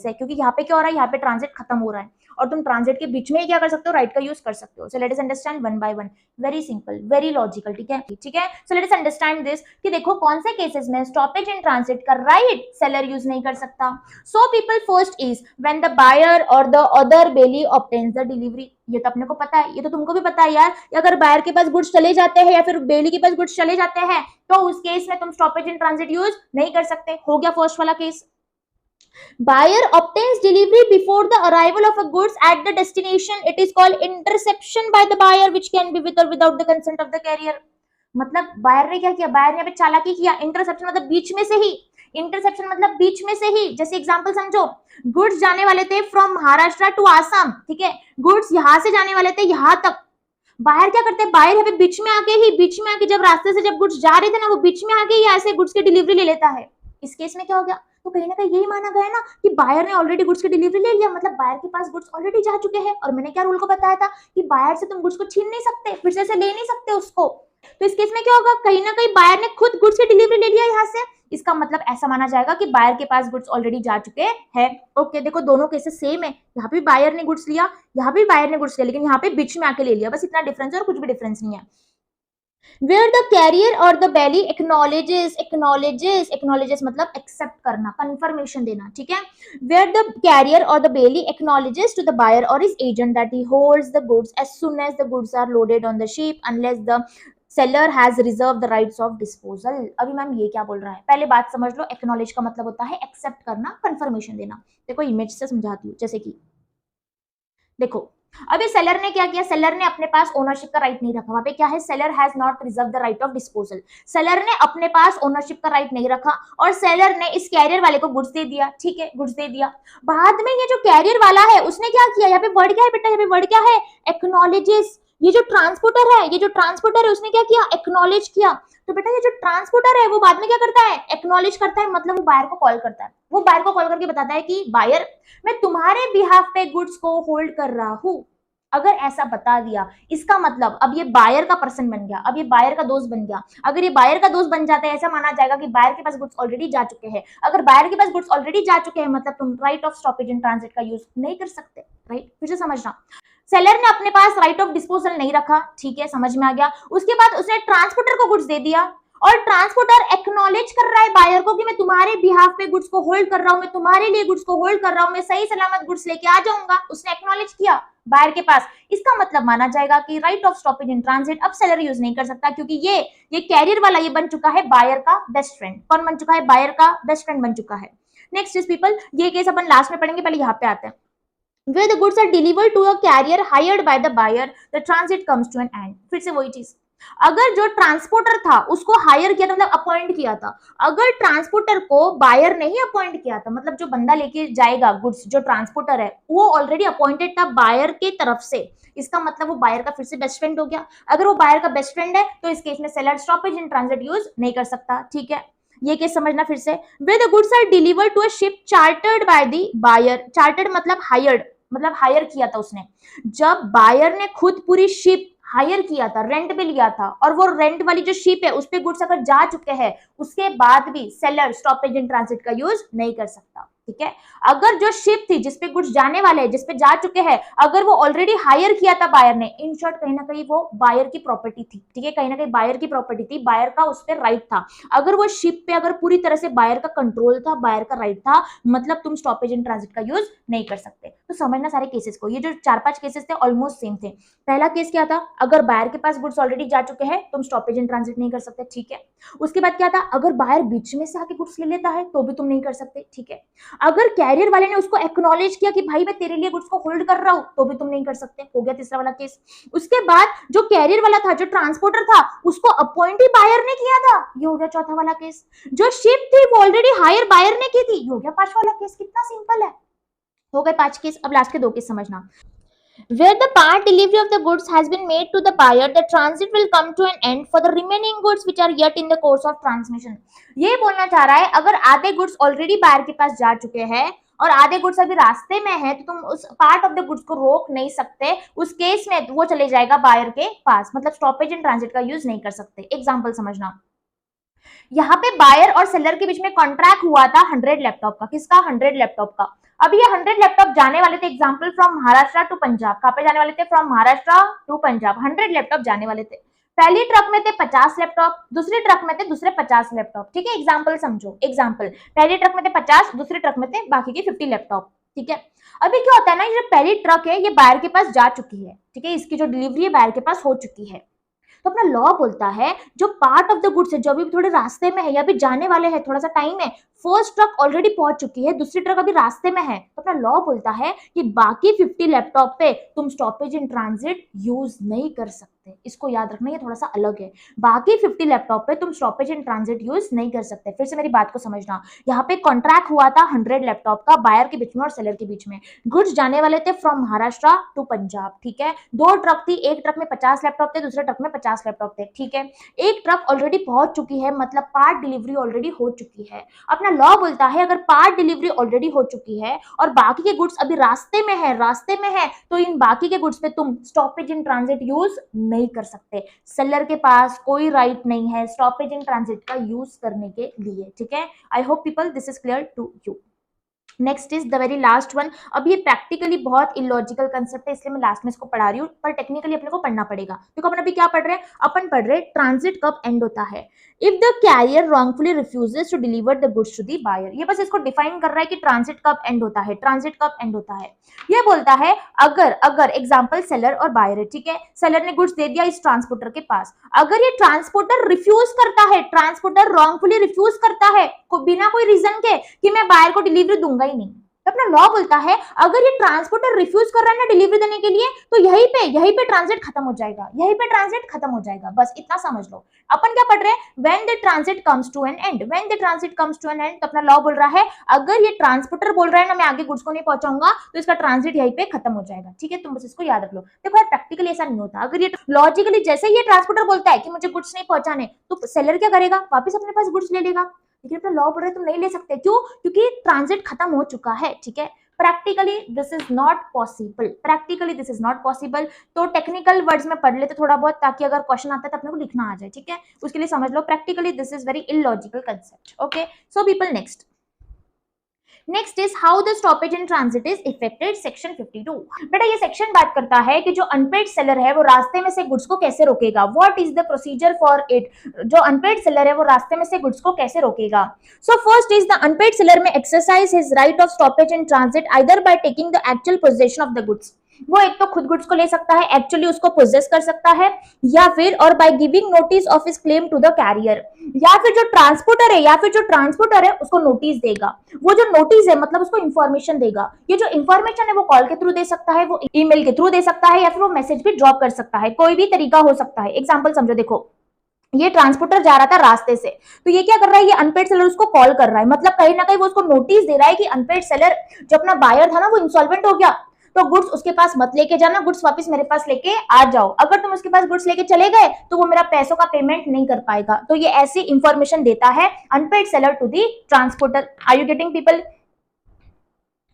है, क्योंकि यहाँ पे क्या हो रहा है, यहाँ पे ट्रांजिट खत्म हो रहा है और तुम ट्रांजिट के बीच में ही क्या कर सकते हो, राइट का यूज कर सकते हो। So let us understand one by one, very simple, very logical, ठीक है। So let us understand this कि देखो कौन से केसेस में स्टॉपेज इन ट्रांजिट का राइट सेलर यूज नहीं कर सकता। So people first is when the buyer और the other bailee obtains the delivery. ये तो अपने को पता है, ये तो तुमको भी पता है यार, अगर बायर के पास गुड्स चले जाते हैं या फिर बेली के पास गुड्स चले जाते हैं तो उस केस में तुम स्टॉपेज इन ट्रांजिट यूज नहीं कर सकते। हो गया फर्स्ट वाला case. Buyer obtains delivery before the arrival of a goods at the destination. It is called interception by the buyer, which can be with or without the consent of the carrier. मतलब buyer ने क्या किया, buyer ने यहाँ पे चालाकी किया। Interception मतलब बीच में से ही, इंटरसेप्शन मतलब बीच में से ही। जैसे एग्जांपल समझो, गुड्स जाने वाले थे फ्रॉम महाराष्ट्र टू आसाम, ठीक है, गुड्स यहाँ से जाने वाले थे यहाँ तक। बायर क्या करते हैं, बायर यहाँ पे बीच में आके जब रास्ते से जब गुड्स जा रहे थे ना, वो बीच में आके ही ऐसे गुड्स की डिलीवरी ले लेता है। इस केस में क्या हो गया, तो कहीं ना कहीं यही माना गया ना कि बायर ने ऑलरेडी गुड्स की डिलीवरी ले लिया, मतलब बायर के पास गुड्स ऑलरेडी जा चुके हैं। और मैंने क्या रूल को बताया था कि बायर से तुम गुड्स को छीन नहीं सकते, फिर से ले नहीं सकते उसको। तो इस केस में क्या होगा, कहीं ना कहीं बायर ने खुद गुड्स की डिलीवरी ले लिया यहाँ से। इसका मतलब ऐसा माना जाएगा कि बायर के पास गुड्स ऑलरेडी जा चुके हैं। ओके, देखो दोनों केसेस सेम है, यहाँ पे बायर ने गुड्स लिया, यहाँ पे बायर ने गुड्स लिया, लेकिन यहाँ पे बीच में आके ले लिया, बस इतना डिफरेंस है और कुछ भी डिफरेंस नहीं है। Where the carrier or the belly acknowledges मतलब एक्सेप्ट करना, कंफर्मेशन देना, ठीक है। Where the carrier or the belly acknowledges to the buyer or his agent that he holds the goods as soon as the goods are loaded on the ship unless the seller has reserved the rights of disposal। अभी ma'am ये क्या बोल रहा है, पहले बात समझ लो। Acknowledge का मतलब होता है एक्सेप्ट करना, कंफर्मेशन देना। देखो इमेज से समझाती हूँ, जैसे कि देखो अभी सेलर ने क्या किया, सेलर ने अपने पास ओनरशिप का राइट नहीं रखा। वहां पे क्या है, seller has not reserve the right of disposal. Seller ने अपने पास ओनरशिप का राइट नहीं रखा और सेलर ने इस कैरियर वाले को गुड्स दे दिया, ठीक है, गुड्स दे दिया। बाद में ये जो कैरियर वाला है उसने क्या किया, यहाँ पे वर्ड क्या है बेटा, यहाँ पे वर्ड क्या है, एक्नॉलेजेस। ये जो ट्रांसपोर्टर है उसने क्या किया, एक्नॉलेज किया। तो बेटा ये जो ट्रांसपोर्टर है वो बाद में क्या करता है, एक्नॉलेज करता है, मतलब वो बायर को कॉल करता है। वो बायर को कॉल करके बताता है कि बायर मैं तुम्हारे बिहाफ पे गुड्स को होल्ड कर रहा हूं। अगर ऐसा बता दिया, इसका मतलब अब ये बायर का पर्सन बन गया, अब ये बायर का दोस्त बन गया। अगर ये बायर का दोस्त बन जाता है, ऐसा माना जाएगा कि बायर के पास गुड्स ऑलरेडी जा चुके हैं। अगर बायर के पास गुड्स ऑलरेडी जा चुके हैं मतलब तुम right of stoppage in transit का यूज नहीं कर सकते, राइट। फिर से समझना, सेलर ने अपने पास राइट ऑफ डिस्पोजल नहीं रखा, ठीक है, समझ में आ गया। उसके बाद उसने ट्रांसपोर्टर को गुड्स दे दिया और ट्रांसपोर्टर एक्नॉलेज कर रहा है बायर को कि मैं तुम्हारे बिहाफ पे गुड्स को होल्ड कर रहा हूं, मैं तुम्हारे लिए गुड्स को होल्ड कर रहा हूं, मैं सही सलामत गुड्स लेके आ जाऊंगा। उसने एक्नॉलेज किया बायर के पास। इसका मतलब माना जाएगा कि right of stoppage in transit अब सेलर यूज नहीं कर सकता, क्योंकि ये कैरियर वाला ये बन चुका है बायर का बेस्ट फ्रेंड। कौन बन चुका है, बायर का बेस्ट फ्रेंड बन चुका है। नेक्स्ट इज पीपल, ये केस अपन लास्ट में पढ़ेंगे, पहले यहाँ पे आते हैं। Where the goods are delivered to a carrier hired by the buyer, the transit comes to an end। फिर से वही चीज, अगर जो ट्रांसपोर्टर था उसको हायर किया था, मतलब अपॉइंट किया था, अगर ट्रांसपोर्टर को बायर ने ही अपॉइंट किया था, मतलब जो बंदा लेके जाएगा गुड्स, जो ट्रांसपोर्टर है वो ऑलरेडी अपॉइंटेड था बायर के तरफ से, इसका मतलब वो बायर का फिर से बेस्ट फ्रेंड हो गया। अगर वो बायर का बेस्ट फ्रेंड है तो इस केस में seller stoppage in transit use नहीं कर सकता, ठीक है। ये केस समझना फिर से। Where the goods are delivered to a ship chartered by the buyer, chartered मतलब हायर्ड, मतलब हायर किया था उसने। जब बायर ने खुद पूरी शिप हायर किया था, रेंट पे लिया था, और वो रेंट वाली जो शिप है उस पे गुड्स अगर जा चुके हैं, उसके बाद भी सेलर स्टॉपेज इन ट्रांजिट का यूज नहीं कर सकता, ठीक है। अगर जो शिप थी जिसपे गुड्स जाने वाले हैं, जिसपे जा चुके हैं, अगर वो ऑलरेडी हायर किया था बायर ने, इन शॉर्ट कहीं ना कहीं वो बायर की प्रॉपर्टी थी, ठीक है, कहीं ना कहीं बायर की प्रॉपर्टी थी, बायर का उस पर राइट था। अगर वो शिप पे अगर पूरी तरह से बायर का कंट्रोल था, बायर का राइट था, मतलब तुम स्टॉपेज इन ट्रांजिट का यूज नहीं कर सकते। तो समझना सारे केसेस को, ये जो 4-5 केसेस थे ऑलमोस्ट सेम थे। पहला केस क्या था, अगर बायर के पास गुड्स ऑलरेडी जा चुके हैं तुम स्टॉपेज इन ट्रांजिट नहीं कर सकते, ठीक है। उसके बाद क्या था, अगर बायर बीच में से आके गुड्स ले लेता है तो भी तुम नहीं कर सकते, ठीक है। अगर कैरियर वाले ने उसको एक्नॉलेज किया कि भाई मैं तेरे लिए गुड्स को होल्ड कर रहा हूं, तो भी तुम नहीं कर सकते, हो गया तीसरा वाला केस। उसके बाद जो कैरियर वाला था, जो ट्रांसपोर्टर था, उसको अपॉइंट ही बायर ने किया था, ये हो गया चौथा वाला केस। जो शिप थी वो ऑलरेडी हायर बायर ने की थी, ये हो गया पांचवा वाला केस। कितना सिंपल है, हो गए 5 केस। अब लास्ट के 2 केस समझना। Where the part delivery of the goods has been made to the buyer, the transit will come to an end for the remaining goods which are yet in the course of transmission. ये बोलना चाह रहा है, अगर आधे goods already buyer के पास जा चुके हैं और आधे गुड्स अभी रास्ते में है, तो तुम उस पार्ट ऑफ द गुड्स को रोक नहीं सकते, उस केस में वो चले जाएगा बायर के पास, मतलब स्टॉपेज इन ट्रांजिट का यूज नहीं कर सकते। एग्जाम्पल समझना, यहाँ पे बायर और सेलर के बीच में कॉन्ट्रैक्ट हुआ था 100 लैपटॉप का, किसका, 100 लैपटॉप का। अब ये 100 लैपटॉप जाने वाले थे, example from Maharashtra to Punjab, कहां पे जाने वाले थे, from Maharashtra to Punjab, 100 laptop जाने वाले थे। पहली ट्रक में थे 50 लैपटॉप, दूसरी ट्रक में थे दूसरे 50 लैपटॉप, ठीक है। एग्जाम्पल समझो, एग्जाम्पल, पहली ट्रक में थे 50, दूसरी ट्रक में थे बाकी के 50 लैपटॉप, ठीक है। अभी क्या होता है ना, ये पहली ट्रक है ये बायर के पास जा चुकी है, ठीक है, इसकी जो डिलीवरी है बायर के पास हो चुकी है। तो अपना लॉ बोलता है जो पार्ट ऑफ द गुड्स है, जो अभी थोड़े रास्ते में है या अभी जाने वाले हैं, थोड़ा सा टाइम है, फर्स्ट ट्रक ऑलरेडी पहुंच चुकी है, दूसरी ट्रक अभी रास्ते में है, तो अपना लॉ बोलता है कि बाकी 50 लैपटॉप पे तुम स्टॉपेज इन ट्रांजिट यूज नहीं कर सकते। इसको याद रखना, ये थोड़ा सा अलग है। बाकी 50 लैपटॉप पे तुम स्टॉपेज इन ट्रांजिट यूज नहीं कर सकते। फिर से मेरी बात को समझना, यहाँ पे कॉन्ट्रैक्ट हुआ था 100 लैपटॉप का बायर के बीच में और सेलर के बीच में। गुड्स जाने वाले थे फ्रॉम महाराष्ट्र टू पंजाब, ठीक है। 2 ट्रक थी, एक ट्रक में 50 लैपटॉप थे, दूसरे ट्रक में 50 लैपटॉप थे, ठीक है। एक ट्रक ऑलरेडी पहुंच चुकी है, मतलब पार्ट डिलीवरी ऑलरेडी हो चुकी है। अपना लॉ बोलता है अगर पार्ट डिलीवरी ऑलरेडी हो चुकी है और बाकी के गुड्स अभी रास्ते में है, तो इन बाकी के गुड्स पे तुम स्टॉपेज इन ट्रांजिट यूज नहीं कर सकते। सेलर के पास कोई राइट नहीं है स्टॉपेज इन ट्रांजिट का यूज करने के लिए, ठीक है। I hope people this is clear to you. Next is the very last one. अब ये प्रैक्टिकली बहुत इलॉजिकल कंसेप्ट है, इसलिए मैं लास्ट में इसको पढ़ा रही हूँ, पर टेक्निकली अपने को पढ़ना पड़ेगा। देखो अपन अभी क्या पढ़ रहे हैं, अपन पढ़ रहे ट्रांजिट कब एंड होता है, if the carrier wrongfully refuses to deliver the goods to the buyer. ये बस इसको डिफाइन कर रहा है कि ट्रांजिट कब एंड होता है, ट्रांजिट कब एंड होता है। ये बोलता है अगर एग्जाम्पल सेलर और बायर है, ठीक है, सेलर ने गुड्स दे दिया इस ट्रांसपोर्टर के पास, अगर ये ट्रांसपोर्टर रिफ्यूज करता है, ट्रांसपोर्टर रॉन्गफुली रिफ्यूज करता है बिना कोई रीजन के कि मैं बायर को डिलीवरी दूंगा ही नहीं, तो अपना लॉ बोलता है अगर ये ट्रांसपोर्टर रिफ्यूज कर रहा है ना डिलीवरी देने के लिए, तो यहीं पे ट्रांजिट खत्म हो जाएगा, यहीं पे ट्रांजिट खत्म हो जाएगा, बस इतना समझ लो। अपन क्या पढ़ रहे हैं, when the transit comes to an end, when the transit comes to an end, तो अपना लॉ बोल रहा है अगर ये ट्रांसपोर्टर बोल रहा है ना मैं आगे गुड्स को नहीं पहुंचाऊंगा, तो इसका ट्रांजिट यहीं पे खत्म हो जाएगा, ठीक है। तुम बस इसको याद रख लो। देखो यार प्रैक्टिकली ऐसा नहीं होता, अगर ये लॉजिकली जैसे ही ये ट्रांसपोर्टर बोलता है कि मुझे गुड्स नहीं पहुंचाने, तो सेलर क्या करेगा, वापस अपने पास गुड्स ले लेगा, लेकिन अपना लॉ बोल रहा है तुम नहीं ले सकते, क्यों, क्योंकि ट्रांजिट खत्म हो चुका है, ठीक है। Practically this is not possible, practically this is not possible. तो टेक्निकल वर्ड्स में पढ़ लेते थोड़ा बहुत, ताकि अगर क्वेश्चन आता है तो अपने को लिखना आ जाए, ठीक है। उसके लिए समझ लो practically this is very illogical concept, okay. So people next is how the stoppage in transit is effected, section 52। बेटा ये सेक्शन बात करता है कि जो अनपेड सेलर है वो रास्ते में से गुड्स को कैसे रोकेगा, what is the procedure for it. जो अनपेड सेलर है वो रास्ते में से गुड्स को कैसे रोकेगा। So first is the unpaid seller may exercise his right of stoppage in transit either by taking the actual possession of the goods. वो एक तो खुद गुड्स को ले सकता है, एक्चुअली उसको पोजेस कर सकता है, या फिर और by giving notice of his claim to the carrier, या फिर जो ट्रांसपोर्टर है उसको नोटिस देगा। वो जो नोटिस है मतलब उसको इंफॉर्मेशन देगा। ये जो इंफॉर्मेशन है वो कॉल के थ्रू दे सकता है, वो ईमेल के थ्रू दे सकता है, या फिर वो मैसेज भी ड्रॉप कर सकता है। कोई भी तरीका हो सकता है। एग्जाम्पल समझो, देखो ये ट्रांसपोर्टर जा रहा था रास्ते से, तो ये क्या कर रहा है, ये अनपेड सेलर उसको कॉल कर रहा है, मतलब कहीं ना कहीं वो उसको नोटिस दे रहा है कि अनपेड सेलर जो अपना बायर था ना वो इंसॉल्वेंट हो गया, तो गुड्स उसके पास मत लेके जाना, गुड्स वापस मेरे पास लेके आ जाओ। अगर तुम उसके पास गुड्स लेके चले गए तो वो मेरा पैसों का पेमेंट नहीं कर पाएगा। तो ये ऐसी इंफॉर्मेशन देता है unpaid seller to the transporter. Are you getting people?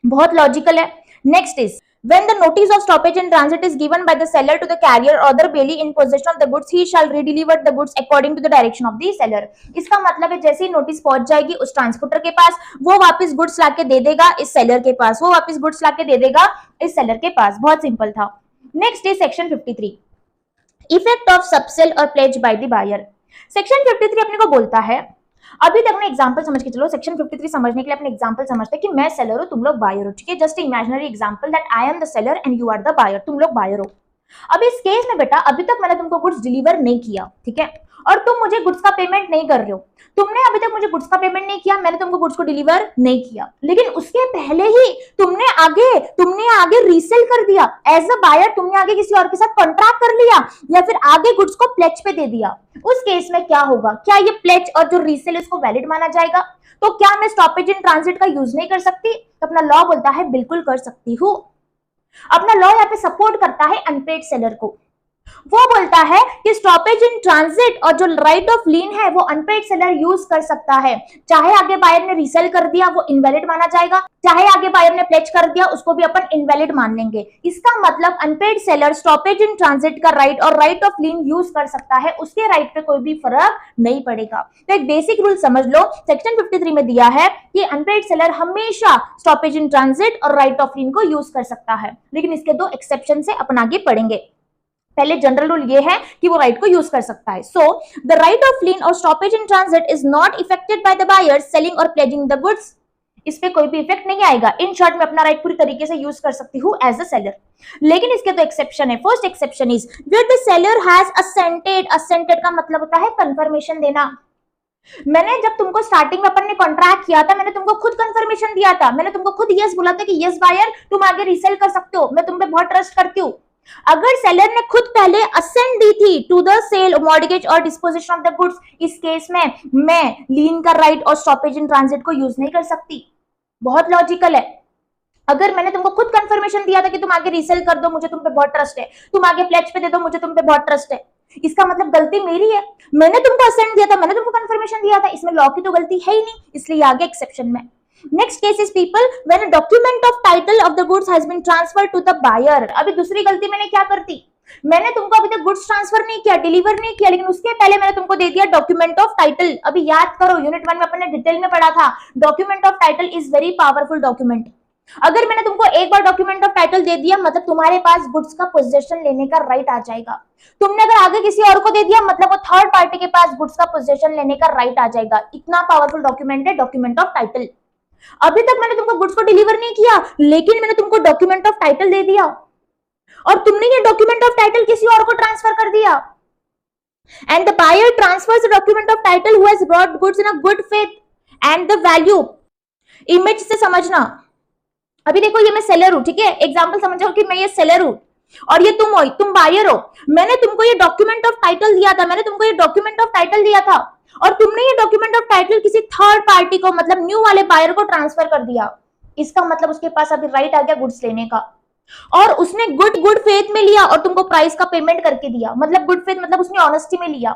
बहुत लॉजिकल है। Next is when the notice of stoppage in transit is given by the seller to the carrier or the bailee in possession of the goods, he shall redeliver the goods according to the direction of the seller। इसका मतलब है जैसे ही notice पहुंच जाएगी उस transporter के पास, वो वापस गुड्स लाके दे देगा इस सेलर के पास, वो वापस गुड्स लाके दे देगा इस सेलर के पास। बहुत सिंपल था। Next is section 53, effect of subsale or pledge by the buyer. Section 53 अपने को बोलता है, अभी तक मैं एग्जांपल समझ के चलो, सेक्शन 53 समझने के लिए अपने एग्जांपल समझते हैं कि मैं सेलर हूं, तुम लोग बायर हो, ठीक है। Just imaginary example that I am the seller and you are the buyer, तुम लोग बायर हो। अब इस केस में बेटा अभी तक मैंने तुमको गुड्स डिलीवर नहीं किया, ठीक है, और तुम मुझे गुड्स का पेमेंट नहीं कर रहे हो। तुमने अभी तक मुझे गुड्स का पेमेंट नहीं किया, मैंने तुमको गुड्स को डिलीवर नहीं किया, लेकिन उसके पहले ही तुमने आगे रीसेल कर दिया एज अ बायर, तुमने आगे किसी और के साथ कॉन्ट्रैक्ट कर लिया, या फिर आगे गुड्स को प्लेज पे दे दिया। उस केस में क्या होगा, क्या ये प्लेज और जो रीसेल इसको वैलिड माना जाएगा? तो क्या मैं स्टॉपेज इन ट्रांजिट का यूज नहीं कर सकती? तो अपना लॉ बोलता है बिल्कुल कर सकती हूँ। अपना लॉ यहाँ पे सपोर्ट करता है अनपेड सेलर को। वो बोलता है कि स्टॉपेज इन ट्रांजिट और जो राइट ऑफ लीन है वो अनपेड सेलर यूज कर सकता है। चाहे आगे बायर ने रीसेल कर दिया वो इनवैलिड माना जाएगा, चाहे आगे बायर ने प्लेज कर दिया उसको भी अपन इनवैलिड मान लेंगे। इसका मतलब unpaid seller stoppage in transit का राइट और राइट ऑफ लीन यूज कर सकता है, उसके राइट पे कोई भी फर्क नहीं पड़ेगा। तो एक बेसिक रूल समझ लो, सेक्शन 53 में दिया है कि अनपेड सेलर हमेशा स्टॉपेज इन ट्रांजिट और राइट ऑफ लीन को यूज कर सकता है, लेकिन इसके दो एक्सेप्शन से अपन आगे पढ़ेंगे। पहले जनरल रूल ये है कि वो राइट को यूज कर सकता है। So the right of lien और stoppage in transit is not affected by the buyer selling और प्लेजिंग द गुड्स। इस पे कोई भी इफेक्ट नहीं आएगा। इन शॉर्ट में अपना राइट पूरी तरीके से यूज कर सकती हूँ एज अ सेलर, लेकिन इसके तो एक्सेप्शन है। First exception is where the seller has assented. Assented का मतलब होता है कंफर्मेशन देना। मैंने जब तुमको स्टार्टिंग में अपन ने कॉन्ट्रैक्ट किया था, मैंने तुमको खुद कंफर्मेशन दिया था, मैंने तुमको खुद यस बोला था कि यस बायर तुम आगे रीसेल कर सकते हो, मैं तुम पे बहुत ट्रस्ट करती हूँ। अगर सेलर ने खुद पहले असेंट दी थी टू द सेल मॉर्गेज और डिस्पोजिशन ऑफ द गुड्स, इस केस में मैं लीन का राइट और स्टॉपेज इन ट्रांजिट को यूज नहीं कर सकती। बहुत लॉजिकल है। अगर मैंने तुमको खुद कंफर्मेशन दिया था कि तुम आगे रीसेल कर दो, मुझे तुम पे बहुत ट्रस्ट है, तुम आगे प्लेज पे दे दो, मुझे तुम पे बहुत ट्रस्ट है, इसका मतलब गलती मेरी है। मैंने तुमको असेंट दिया था, मैंने तुमको कंफर्मेशन दिया था, इसमें लॉ की तो गलती है ही नहीं, इसलिए आगे एक्सेप्शन में। Next case is people when a document of title of the goods has been transferred to the buyer। अभी दूसरी गलती मैंने क्या करती, मैंने तुमको अभी तक गुड्स ट्रांसफर नहीं किया, डिलीवर नहीं किया, लेकिन उसके पहले मैंने तुमको दे दिया डॉक्यूमेंट ऑफ टाइटल। अभी याद करो यूनिट 1 में अपन ने डिटेल में पढ़ा था, document of title is very powerful document. अगर मैंने तुमको एक बार डॉक्यूमेंट ऑफ टाइटल दे दिया मतलब तुम्हारे पास गुड्स का पोजेशन लेने का राइट आ जाएगा। तुमने अगर आगे किसी और को दे दिया मतलब वो थर्ड पार्टी के पास गुड्स का पोजेशन लेने का राइट आ जाएगा। इतना पावरफुल डॉक्यूमेंट है डॉक्यूमेंट ऑफ टाइटल। अभी तक मैंने तुमको गुड्स को डिलीवर नहीं किया, लेकिन मैंने तुमको डॉक्यूमेंट ऑफ टाइटल दे दिया और तुमने ये डॉक्यूमेंट ऑफ टाइटल किसी और को ट्रांसफर कर दिया। And the buyer transfers the document of title who has brought goods in a good faith and the value. Image से समझना। अभी देखो ये मैं सेलर हूं, ठीक है, एग्जांपल समझो कि मैं ये सेलर हूं और ये तुम हो, तुम बायर हो। मैंने तुमको ये डॉक्यूमेंट ऑफ टाइटल दिया था, मैंने तुमको ये डॉक्यूमेंट ऑफ टाइटल दिया था और तुमने ये डॉक्यूमेंट ऑफ टाइटल किसी थर्ड पार्टी को मतलब न्यू वाले बायर को ट्रांसफर कर दिया। इसका मतलब उसके पास अभी राइट आ गया गुड्स लेने का और उसने गुड फेथ में लिया और तुमको प्राइस का पेमेंट करके दिया। मतलब गुड फेथ मतलब उसने ऑनेस्टी में लिया।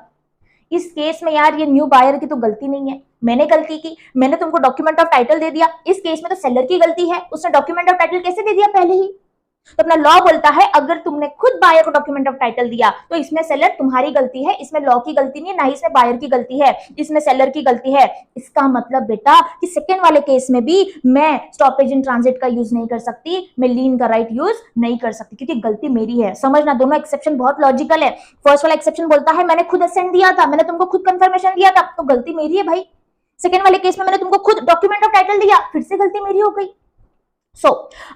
इस केस में यार ये न्यू बायर की तो गलती नहीं है, मैंने गलती की, मैंने तुमको डॉक्यूमेंट ऑफ टाइटल दे दिया। इस केस में तो सेलर की गलती है, उसने डॉक्यूमेंट ऑफ टाइटल कैसे दे दिया पहले ही। तो अपना लॉ बोलता है अगर तुमने खुद बायर को डॉक्यूमेंट ऑफ टाइटल दिया तो इसमें सेलर तुम्हारी गलती है, इसमें लॉ की गलती नहीं है, ना ही इसमें बायर की गलती है, इसमें सेलर की गलती है। इसका मतलब बेटा कि सेकंड वाले केस में भी मैं स्टॉपेज इन ट्रांजिट का यूज नहीं कर सकती, मैं लीन का राइट यूज नहीं कर सकती क्योंकि गलती मेरी है। समझना, दोनों एक्सेप्शन बहुत लॉजिकल है। फर्स्ट वाला एक्सेप्शन बोलता है मैंने खुद असेंट दिया था, मैंने तुमको खुद कंफर्मेशन दिया था, तो गलती मेरी है भाई। सेकंड वाले केस में मैंने तुमको खुद डॉक्यूमेंट ऑफ टाइटल दिया, फिर से गलती मेरी हो गई। सो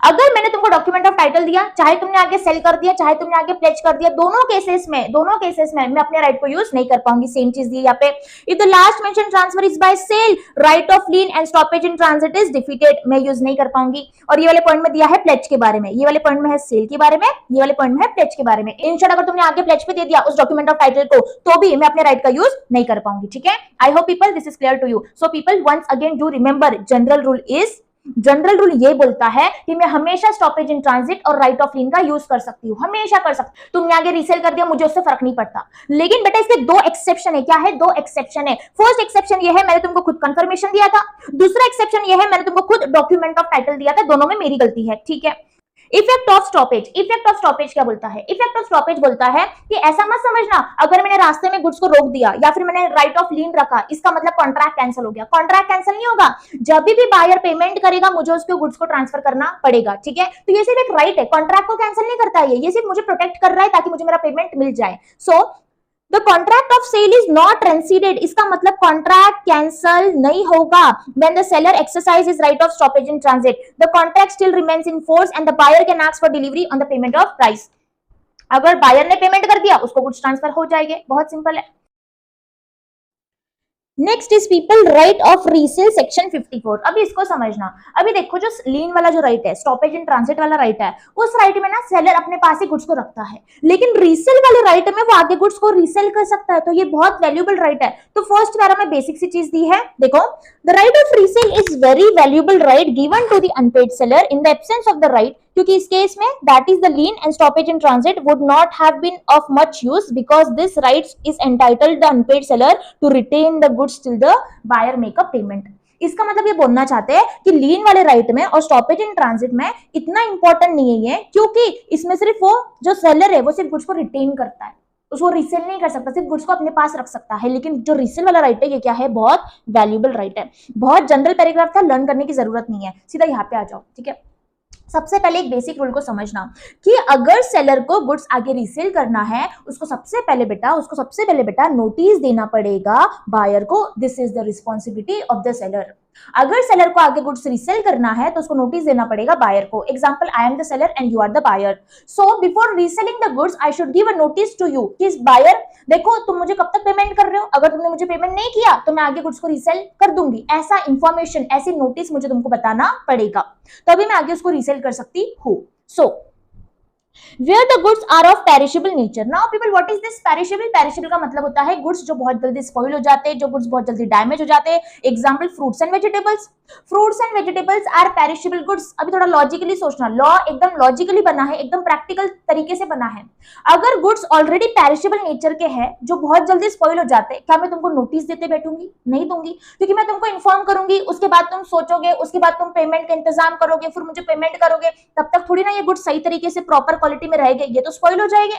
अगर मैंने तुमको डॉक्यूमेंट ऑफ टाइटल दिया, चाहे तुमने आगे सेल कर दिया, चाहे तुमने आगे प्लेज कर दिया, दोनों केसेस में मैं अपने राइट को यूज नहीं कर पाऊंगी। सेम चीज दी यहाँ पे, if the last mention transfer is by sale, right of lien and stoppage in transit is defeated, मैं यूज नहीं कर पाऊंगी। और ये वाले पॉइंट में दिया है प्लेज के बारे में, ये वाले पॉइंट में है सेल के बारे में, ये वाले पॉइंट में है प्लेज के बारे में। इन शॉर्ट अगर तुमने आगे प्लेज पे दे दिया उस डॉक्यूमेंट ऑफ टाइटल को, तो भी मैं अपने राइट का यूज नहीं कर पाऊंगी। ठीक है, I hope people this is clear to you. So people once again do remember, general rule ये बोलता है कि मैं हमेशा स्टॉपेज इन ट्रांजिट और राइट ऑफ लीन का यूज कर सकती हूँ, हमेशा कर सकती हूँ। तुमने आगे रीसेल कर दिया, मुझे उससे फर्क नहीं पड़ता। लेकिन बेटा इसके दो एक्सेप्शन है। क्या है? दो एक्सेप्शन है। फर्स्ट एक्सेप्शन ये है, मैंने तुमको खुद कंफर्मेशन दिया था। दूसरा एक्सेप्शन ये है, मैंने तुमको खुद डॉक्यूमेंट ऑफ टाइटल दिया था। दोनों में मेरी गलती है। ठीक है। इफेक्ट ऑफ स्टॉपेज क्या बोलता है? इफेक्ट ऑफ स्टॉपेज बोलता है कि ऐसा मत समझना अगर मैंने रास्ते में गुड्स को रोक दिया या फिर मैंने राइट ऑफ लीन रखा, इसका मतलब कॉन्ट्रैक्ट कैंसिल हो गया। कॉन्ट्रैक्ट कैंसिल नहीं होगा। जब भी बायर पेमेंट करेगा मुझे उसके गुड्स को ट्रांसफर करना पड़ेगा। ठीक है, तो ये सिर्फ एक राइट है, कॉन्ट्रैक्ट को कैंसिल नहीं करता है। ये सिर्फ मुझे प्रोटेक्ट कर रहा है ताकि मुझे मेरा पेमेंट मिल जाए। So the contract of sale is not rescinded, इसका मतलब कॉन्ट्रैक्ट कैंसल नहीं होगा। When the seller exercise his right of stoppage in transit, the contract still remains in force and the buyer can ask for delivery on the payment of price. अगर बायर ने payment कर दिया उसको goods transfer हो जाएंगे। बहुत simple है। Next is people right of resale section 54। अभी इसको समझना। अभी देखो जो लीन वाला जो राइट है, स्टॉपेज इन ट्रांजिट वाला राइट है, उस राइट में ना सेलर अपने पास ही गुड्स को रखता है, लेकिन रीसेल वाले राइट में वो आगे गुड्स को रीसेल कर सकता है। तो ये बहुत वैल्यूएबल राइट है। तो फर्स्ट पैरा में बेसिक सी चीज दी है, देखो, the right of resale is very valuable right given to the unpaid seller in the absence of the right, क्योंकि इस केस में that is the lien and stoppage in transit would not have been of much use because this right is entitled the unpaid seller to retain the goods till the buyer make a payment. इसका मतलब ये बोलना चाहते हैं कि लीन वाले right में और स्टॉपेज इन ट्रांजिट में इतना इंपॉर्टेंट नहीं है, क्योंकि इसमें सिर्फ वो जो सेलर है वो सिर्फ गुड्स को रिटेन करता है, उसको रीसेल नहीं कर सकता, सिर्फ गुड्स को अपने पास रख सकता है। लेकिन जो रीसेल वाला राइट है ये क्या है? बहुत वैल्यूएबल राइट है। बहुत जनरल पैराग्राफ था, लर्न करने की जरूरत नहीं है, सीधा यहाँ पे आ जाओ। ठीक है, सबसे पहले एक बेसिक रूल को समझना कि अगर सेलर को गुड्स आगे रीसेल करना है, उसको सबसे पहले बेटा नोटिस देना पड़ेगा बायर को। This is the responsibility of the seller. अगर सेलर को आगे गुड्स रीसेल करना है तो उसको नोटिस देना पड़ेगा बायर को। Example, I am the seller and you are the buyer, so before reselling the goods I should give a notice to you कि बायर देखो तुम मुझे कब तक पेमेंट कर रहे हो, अगर तुमने मुझे पेमेंट नहीं किया तो मैं आगे गुड्स को रीसेल कर दूंगी। ऐसा इंफॉर्मेशन, ऐसी नोटिस मुझे तुमको बताना पड़ेगा, तभी मैं आगे उसको रीसेल कर सकती हूँ। सो where the goods are of perishable nature. Now people, what is this perishable? Perishable का मतलब होता है गुड्स जो बहुत जल्दी स्पॉइल हो जाते हैं, जो गुड्स बहुत जल्दी डैमेज हो जाते हैं। Example, fruits and vegetables. Fruits and vegetables are perishable goods. अभी थोड़ा लॉजिकली सोचना, लॉ एकदम लॉजिकली बना है, एकदम प्रैक्टिकल तरीके से बना है। अगर गुड्स ऑलरेडी पेरिशेबल नेचर के हैं, जो बहुत जल्दी स्पॉइल हो जाते हैं, क्या मैं तुमको नोटिस देते बैठूंगी? नहीं दूंगी, क्योंकि मैं तुमको इन्फॉर्म करूंगी, उसके बाद तुम सोचोगे, उसके बाद तुम पेमेंट का इंतजाम करोगे, फिर मुझे पेमेंट करोगे, तब तक थोड़ी ना ये गुड्स सही तरीके से प्रॉपर क्वालिटी में रहेंगे, ये तो स्पॉइल हो जाएंगे।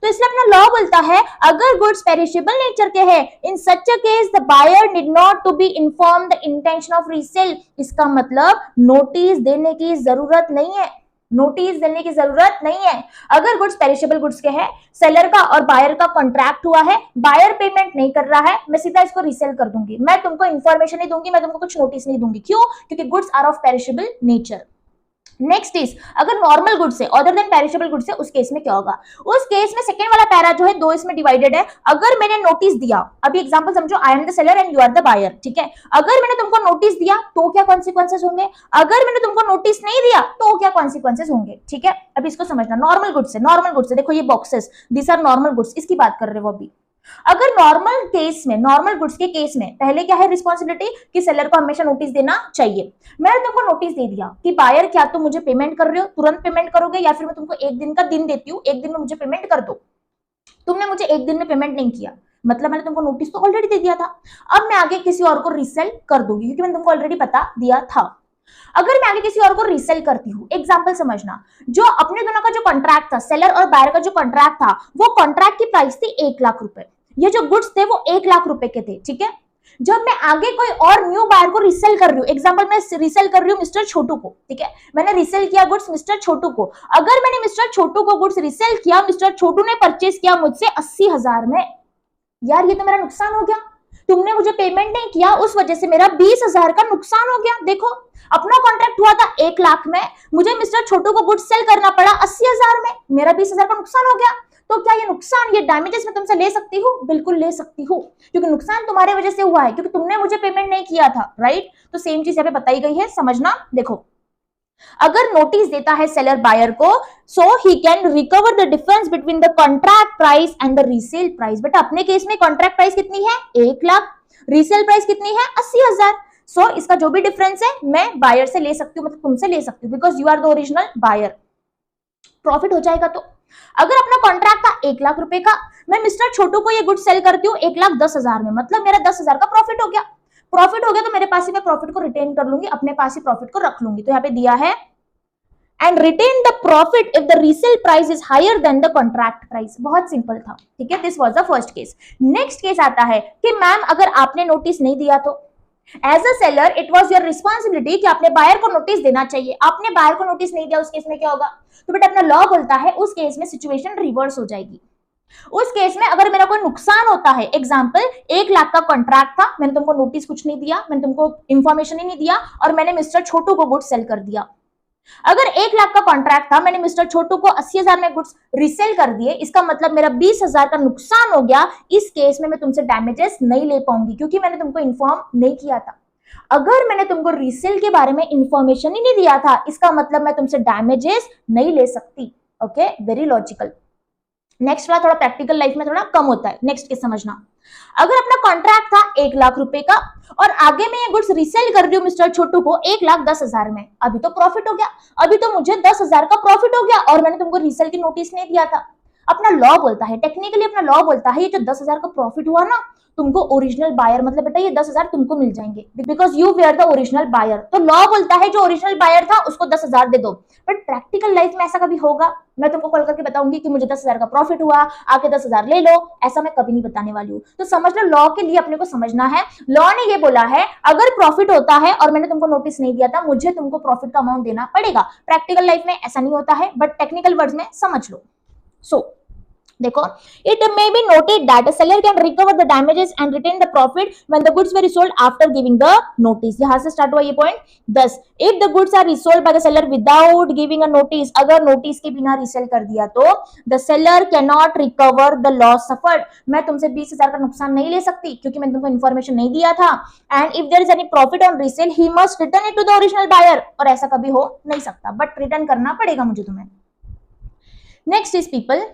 तो इसलिए अपना लॉ बोलता है अगर गुड्स पेरिशेबल नेचर के हैं, in such a case the buyer need not to be inform the intention of resale. इसका मतलब नोटिस देने की जरूरत नहीं है, नोटिस देने की जरूरत नहीं है। अगर गुड्स पेरिशेबल गुड्स के हैं, सेलर का और बायर का कॉन्ट्रैक्ट हुआ है, बायर पेमेंट नहीं कर रहा है, मैं सीधा इसको रीसेल कर दूंगी, मैं तुमको इंफॉर्मेशन नहीं दूंगी, मैं तुमको कुछ नोटिस नहीं दूंगी। क्यों? क्योंकि goods are of perishable nature. Next is, अगर नॉर्मल गुड्स है, अदर देन पेरिशेबल गुड्स है, उस केस में क्या होगा? उस केस में सेकंड वाला पैरा जो है दो इसमें डिवाइडेड है। अगर मैंने नोटिस दिया, अभी एग्जांपल समझो, I am the seller and you are the buyer, ठीक है, अगर मैंने तुमको नोटिस दिया तो क्या कॉन्सिक्वेंसेस होंगे, अगर मैंने तुमको नोटिस नहीं दिया तो क्या कॉन्सिक्वेंसेस होंगे। ठीक है, अभी इसको समझना। नॉर्मल गुड्स है, देखो ये boxes, this are normal goods, इसकी बात कर रहे हो अभी। अगर नॉर्मल केस में, नॉर्मल गुड्स के केस में पहले क्या है रिस्पॉन्सिबिलिटी कि सेलर को हमेशा नोटिस देना चाहिए। मैंने तुमको नोटिस दे दिया कि बायर क्या तुम मुझे पेमेंट कर रहे हो, तुरंत पेमेंट करोगे या फिर मैं तुमको एक दिन का दिन देती हूँ, एक दिन में मुझे पेमेंट कर दो। तुमने मुझे एक दिन में पेमेंट नहीं किया, मतलब मैंने तुमको नोटिस तो ऑलरेडी दे दिया था, अब मैं आगे किसी और को रीसेल कर दूंगी क्योंकि मैंने तुमको ऑलरेडी बता दिया था। अगर मैं आगे किसी और को रीसेल करती हूँ, एग्जांपल समझना, जो अपने दोनों का जो कॉन्ट्रैक्ट था, सेलर और बायर का जो कॉन्ट्रैक्ट था, वो कॉन्ट्रैक्ट की प्राइस थी 1 लाख रुपए, ये जो गुड्स थे वो 1 लाख रुपए के थे। ठीक है, जब मैं आगे कोई और न्यू बायर को रीसेल कर रही हूँ, एग्जांपल मैं रीसेल कर रही हूँ मिस्टर छोटू को, ठीक है, मैंने रीसेल किया गुड्स मिस्टर छोटू को। अगर मैंने मिस्टर छोटू को गुड्स रीसेल किया, मिस्टर छोटू ने परचेज किया मुझसे 80,000 में, यार ये तो मेरा नुकसान हो गया। तुमने मुझे पेमेंट नहीं किया, उस वजह से मेरा 20,000 का नुकसान हो गया। देखो, अपना कॉन्ट्रैक्ट हुआ था 1 लाख में, मुझे मिस्टर छोटू को गुड्स सेल करना पड़ा 80,000 में, मेरा 20,000 का नुकसान हो गया। तो क्या ये नुकसान, ये डैमेजेस मैं तुमसे ले सकती हूँ? बिल्कुल ले सकती हूँ, क्योंकि नुकसान तुम्हारे वजह से हुआ है, क्योंकि तुमने मुझे पेमेंट नहीं किया था, राइट? तो सेम चीज यहाँ पे बताई गई है, समझना। देखो, अगर नोटिस देता है सेलर बायर को, so he can recover the difference between the contract price and the resale price. बेटा अपने केस में कॉन्ट्रैक्ट प्राइस कितनी है? 1 लाख, रीसेल प्राइस कितनी है? 80,000। सो इसका जो भी डिफरेंस है मैं बायर से ले सकती हूँ, मतलब तुमसे ले सकती हूँ, because you are the original buyer. Profit हो जाएगा। तो अगर अपना कॉन्ट्रैक्ट था 1 लाख रुपए का, मैं मिस्टर छोटू को ये गुड सेल करती हूँ 1,10,000 में, मतलब मेरा 10,000 का प्रॉफिट हो गया। प्रॉफिट हो गया तो मेरे पास ही मैं प्रॉफिट को रिटेन कर लूंगी, अपने पास ही प्रॉफिट को रख लूंगी। तो यहाँ पे दिया है and retain the profit if the resale price is higher than the contract price. बहुत सिंपल था, ठीक है। This was the first case. Next case आता है कि मैम अगर आपने नोटिस नहीं दिया तो as a seller it was your responsibility कि आपने बायर को नोटिस देना चाहिए, आपने बायर को नोटिस नहीं दिया, उस केस में क्या होगा? तो बेटा अपना लॉ बोलता है उस केस में सिचुएशन रिवर्स हो जाएगी। उस केस में अगर मेरा कोई नुकसान होता है, एग्जांपल 1 लाख का कॉन्ट्रैक्ट था, मैंने तुमको नोटिस कुछ नहीं दिया, मैंने तुमको इंफॉर्मेशन ही नहीं दिया और मैंने मिस्टर छोटू को गुड्स सेल कर दिया। अगर 1 लाख का कॉन्ट्रैक्ट था, मैंने मिस्टर छोटू को 80,000 में गुड्स रीसेल कर दिए, इसका मतलब मेरा 20,000 का नुकसान हो गया। इस केस में मैं तुमसे डैमेजेस नहीं ले पाऊंगी, क्योंकि मैंने तुमको इन्फॉर्म नहीं किया था। अगर मैंने तुमको रीसेल के बारे में इंफॉर्मेशन ही नहीं दिया था, इसका मतलब मैं तुमसे डैमेजेस नहीं ले सकती। Okay, very logical. नेक्स्ट वाला थोड़ा प्रैक्टिकल लाइफ में थोड़ा कम होता है। नेक्स्ट केस समझना, अगर अपना कॉन्ट्रैक्ट था 1 लाख रुपए का और आगे मैं ये गुड्स रीसेल कर रही हूँ मिस्टर छोटू को 1,10,000 में, अभी तो प्रॉफिट हो गया, अभी तो मुझे 10,000 का प्रॉफिट हो गया और मैंने तुमको रीसेल की नोटिस नहीं दिया था। अपना लॉ बोलता है, टेक्निकली अपना लॉ बोलता है, ये जो 10,000 का प्रॉफिट हुआ ना, तुमको ओरिजिनल बायर, मतलब बेटा ये 10,000 तुमको मिल जाएंगे, because you were the original buyer. तो लॉ बोलता है जो ओरिजिनल बायर था उसको 10,000 दे दो। बट प्रैक्टिकल लाइफ में ऐसा कभी होगा? मैं तुमको कॉल करके बताऊंगी कि मुझे 10,000 का प्रॉफिट हुआ, आके 10,000 ले लो, ऐसा मैं कभी नहीं बताने वाली हूँ। तो समझ लो, लॉ के लिए अपने को समझना है। लॉ ने ये बोला है अगर प्रॉफिट होता है और मैंने तुमको नोटिस नहीं दिया था, मुझे तुमको प्रॉफिट का अमाउंट देना पड़ेगा। प्रैक्टिकल लाइफ में ऐसा नहीं होता है, बट टेक्निकल वर्ड्स में समझ लो। सो देखो, it may be noted that a seller can recover the damages and retain the profit when the goods were resold after giving the notice. यहां से स्टार्ट हुआ ये point. 10, if the goods are resold by the seller without giving a notice, अगर notice के बिना resale कर दिया तो the seller can not recover the loss suffered. मैं तुमसे 20,000 का नुकसान नहीं ले सकती क्योंकि मैंने तुमको इन्फॉर्मेशन नहीं दिया था। And if there is any profit on resale he must return it to the original buyer, और ऐसा कभी हो नहीं सकता, बट रिटर्न करना पड़ेगा मुझे तुम्हें। Next is people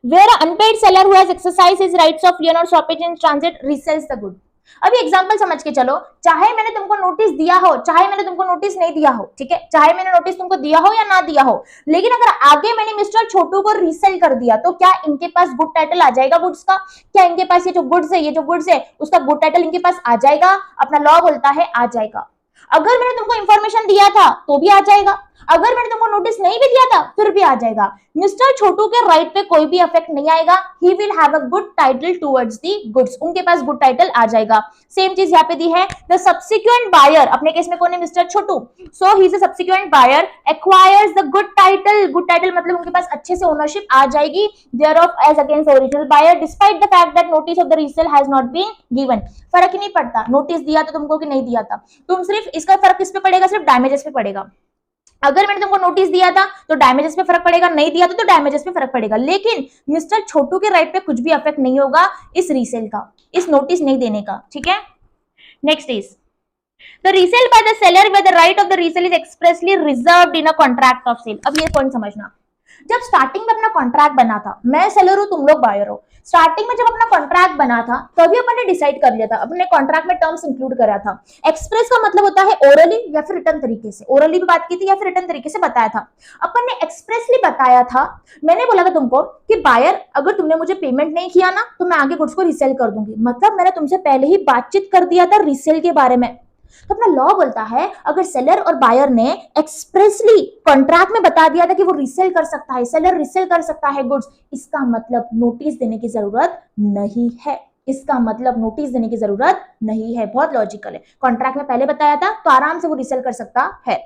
where an unpaid seller who has exercised his rights of lien or stoppage in transit resells the good। अभी एग्जांपल समझ के चलो, चाहे मैंने तुमको नोटिस दिया हो, चाहे मैंने तुमको नोटिस नहीं दिया हो, ठीक है, चाहे मैंने नोटिस तुमको दिया हो या ना दिया हो, लेकिन अगर आगे मैंने मिस्टर छोटू को रीसेल कर दिया तो क्या इनके पास गुड टाइटल आ जाएगा गुड्स का? क्या इनके पास ये जो गुड्स है उसका गुड टाइटल इनके पास आ जाएगा? अपना लॉ बोलता है आ जाएगा। अगर मैंने तुमको इंफॉर्मेशन दिया था तो भी आ जाएगा, अगर मैंने तुमको नोटिस नहीं भी दिया था फिर भी आ जाएगा। मिस्टर छोटू के राइट पे कोई भी इफेक्ट नहीं आएगा। He will have a good title towards the goods, उनके पास गुड टाइटल आ जाएगा। सेम चीज यहाँ पे दी है, द सब्सिक्वेंट बायर, अपने केस में कौन है? Mister Chhotu. So he is a subsequent buyer acquires the good title. Good title मतलब उनके पास अच्छे से ओनरशिप आ जाएगी thereof as against original buyer, despite the fact that notice of the resale has not been given. फर्क ही नहीं पड़ता नोटिस दिया था तुमको कि नहीं दिया था, तुम सिर्फ इसका फर्क किस पे पड़ेगा? सिर्फ डैमेजेस पे पड़ेगा। अगर मैंने तुमको नोटिस दिया था तो डैमेजेस पे फर्क पड़ेगा, नहीं दिया था तो डैमेजेस पे फर्क पड़ेगा, लेकिन मिस्टर छोटू के राइट पे कुछ भी अफेक्ट नहीं होगा इस रीसेल का, इस नोटिस नहीं देने का, ठीक है। Next is the resale by the seller where the right of the resale is expressly reserved in a contract of sale. अब ये पॉइंट समझना, जब स्टार्टिंग में अपना कॉन्ट्रैक्ट बना था, मैं सेलर हूं तुम लोग बायर हो, स्टार्टिंग में जब अपना कॉन्ट्रैक्ट बना था तभी अपन ने डिसाइड कर लिया था, अपने कॉन्ट्रैक्ट में टर्म्स इंक्लूड करा था। एक्सप्रेस का मतलब होता है ओरली या फिर रिटर्न तरीके से, ओरली भी बात की थी या फिर रिटर्न तरीके से बताया था। अपन ने एक्सप्रेसली बताया था, मैंने बोला था तुमको कि बायर अगर तुमने मुझे पेमेंट नहीं किया ना तो मैं आगे गुड्स को रीसेल कर दूंगी, मतलब मैंने तुमसे पहले ही बातचीत कर दिया था रीसेल के बारे में। तो अपना लॉ बोलता है अगर सेलर और बायर ने एक्सप्रेसली कॉन्ट्रैक्ट में बता दिया था कि वो रीसेल कर सकता है, सेलर रीसेल कर सकता है गुड्स, इसका मतलब नोटिस देने की जरूरत नहीं है, इसका मतलब नोटिस देने की जरूरत नहीं है। बहुत लॉजिकल है, कॉन्ट्रैक्ट में पहले बताया था तो आराम से वो रीसेल कर सकता है।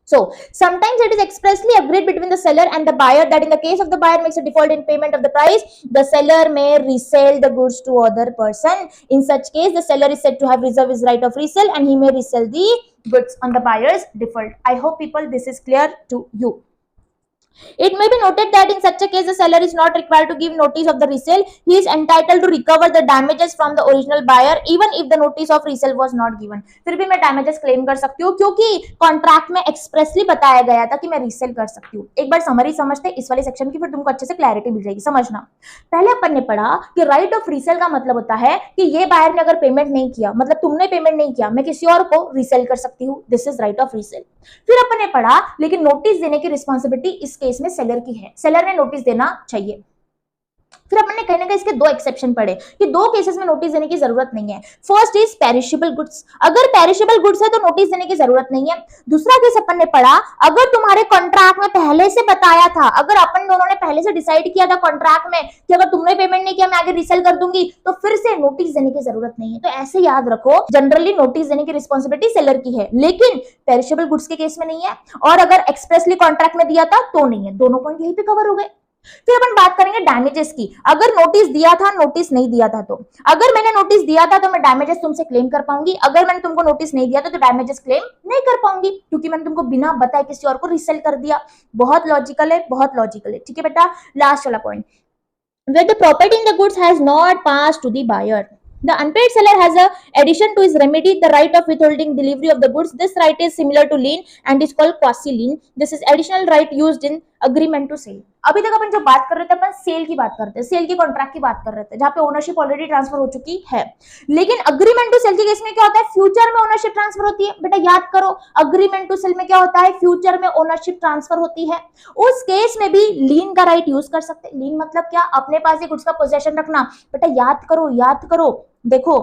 So sometimes it is expressly agreed between the seller and the buyer that in the case of the buyer makes a default in payment of the price, the seller may resell the goods to other person. In such case, the seller is said to have reserved his right of resale and he may resell the goods on the buyer's default. I hope people this is clear to you. It may be noted that in such a case, the seller is not required to give notice of the resale. He is entitled to recover the damages from the original buyer even if the notice of resale was not given. फिर भी मैं damages claim कर सकती हूँ क्योंकि contract में expressly बताया गया था कि मैं रीसेल कर सकती हूँ. एक बार समरी समझते इस वाले सेक्शन की, फिर तुमको अच्छे से क्लैरिटी मिल जाएगी. समझना, पहले अपन ने पढ़ा कि राइट ऑफ रीसेल का मतलब होता है कि ये बायर ने अगर पेमेंट नहीं किया, मतलब तुमने पेमेंट नहीं किया, मैं किसी और को रीसेल कर सकती हूँ. This is right of resale. फिर अपन ने पढ़ा लेकिन नोटिस देने की रिस्पॉन्सिबिलिटी इस केस में सेलर की है. सेलर ने नोटिस देना चाहिए. फिर अपन ने कहीं ना कहीं इसके दो एक्सेप्शन पढ़े कि दो केसेस में नोटिस देने की जरूरत नहीं है. First is perishable goods. अगर पेरिशेबल गुड्स है तो नोटिस देने की जरूरत नहीं है. दूसरा केस अपन ने पढ़ा, अगर तुम्हारे कॉन्ट्रैक्ट में पहले से बताया था, अगर अपन दोनों ने पहले से डिसाइड किया था कॉन्ट्रैक्ट में कि अगर तुमने पेमेंट नहीं किया मैं आगे रीसेल कर दूंगी, तो फिर से नोटिस देने की जरूरत नहीं है. तो ऐसे याद रखो, जनरली नोटिस देने की रिस्पॉन्सिबिलिटी सेलर की है, लेकिन पेरिशेबल गुड्स के केस में नहीं है, और अगर एक्सप्रेसली कॉन्ट्रैक्ट में दिया था तो नहीं है. दोनों पॉइंट यहीं पे कवर हो गए. फिर अपन बात करेंगे डैमेजेस की. अगर नोटिस दिया था, नोटिस नहीं दिया था, तो अगर मैंने नोटिस दिया था तो मैं डैमेजेस तुमसे क्लेम कर पाऊंगी. अगर मैंने तुमको नोटिस नहीं दिया था तो डैमेजेस क्लेम नहीं कर पाऊंगी क्योंकि मैंने तुमको बिना बताए किसी और को रीसेल कर दिया. बहुत लॉजिकल है, बहुत लॉजिकल है. ठीक है बेटा, लास्ट वाला point, where the property in the goods has not passed to the buyer. The unpaid seller has a addition to his remedy the right of withholding delivery of the goods. This right is similar to lien and is called quasi lien. This is additional right used in agreement to sale. अभी तक अपन जो बात कर रहे थे, अपन cell की बात करते हैं, सेल की कॉन्ट्रैक्ट की बात कर रहे थे, जहां पे ओनरशिप ऑलरेडी ट्रांसफर हो चुकी है. लेकिन अग्रीमेंट टू सेल के केस में क्या होता है, फ्यूचर में ओनरशिप ट्रांसफर होती है. बेटा याद करो, अग्रीमेंट टू सेल में क्या होता है, फ्यूचर में ओनरशिप ट्रांसफर होती है. उस केस में भी लीन का राइट यूज कर सकते हैं. लीन मतलब क्या, अपने पास ही गुड्स का पोजेशन रखना. बेटा याद करो, याद करो, देखो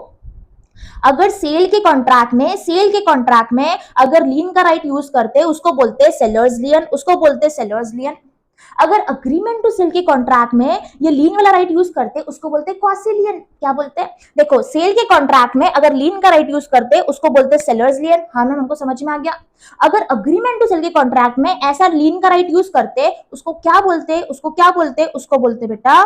अगर सेल के कॉन्ट्रैक्ट में अगर लीन का राइट यूज करते हैं उसको बोलते हैं सेलर्स लियन, उसको बोलते हैं सेलर्स लियन. अगर अग्रीमेंट टू सेल के कॉन्ट्रैक्ट में ये लीन वाला राइट यूज करते उसको बोलते हैं क्वासी लियन. क्या बोलते हैं, देखो सेल के कॉन्ट्रैक्ट में अगर लीन का राइट यूज करते उसको बोलते हैं सेलर्स लियन. हाँ मैम, हमको समझ में आ गया. अगर अग्रीमेंट टू सेल के कॉन्ट्रैक्ट में ऐसा लीन का राइट यूज करते उसको क्या बोलते, उसको बोलते बेटा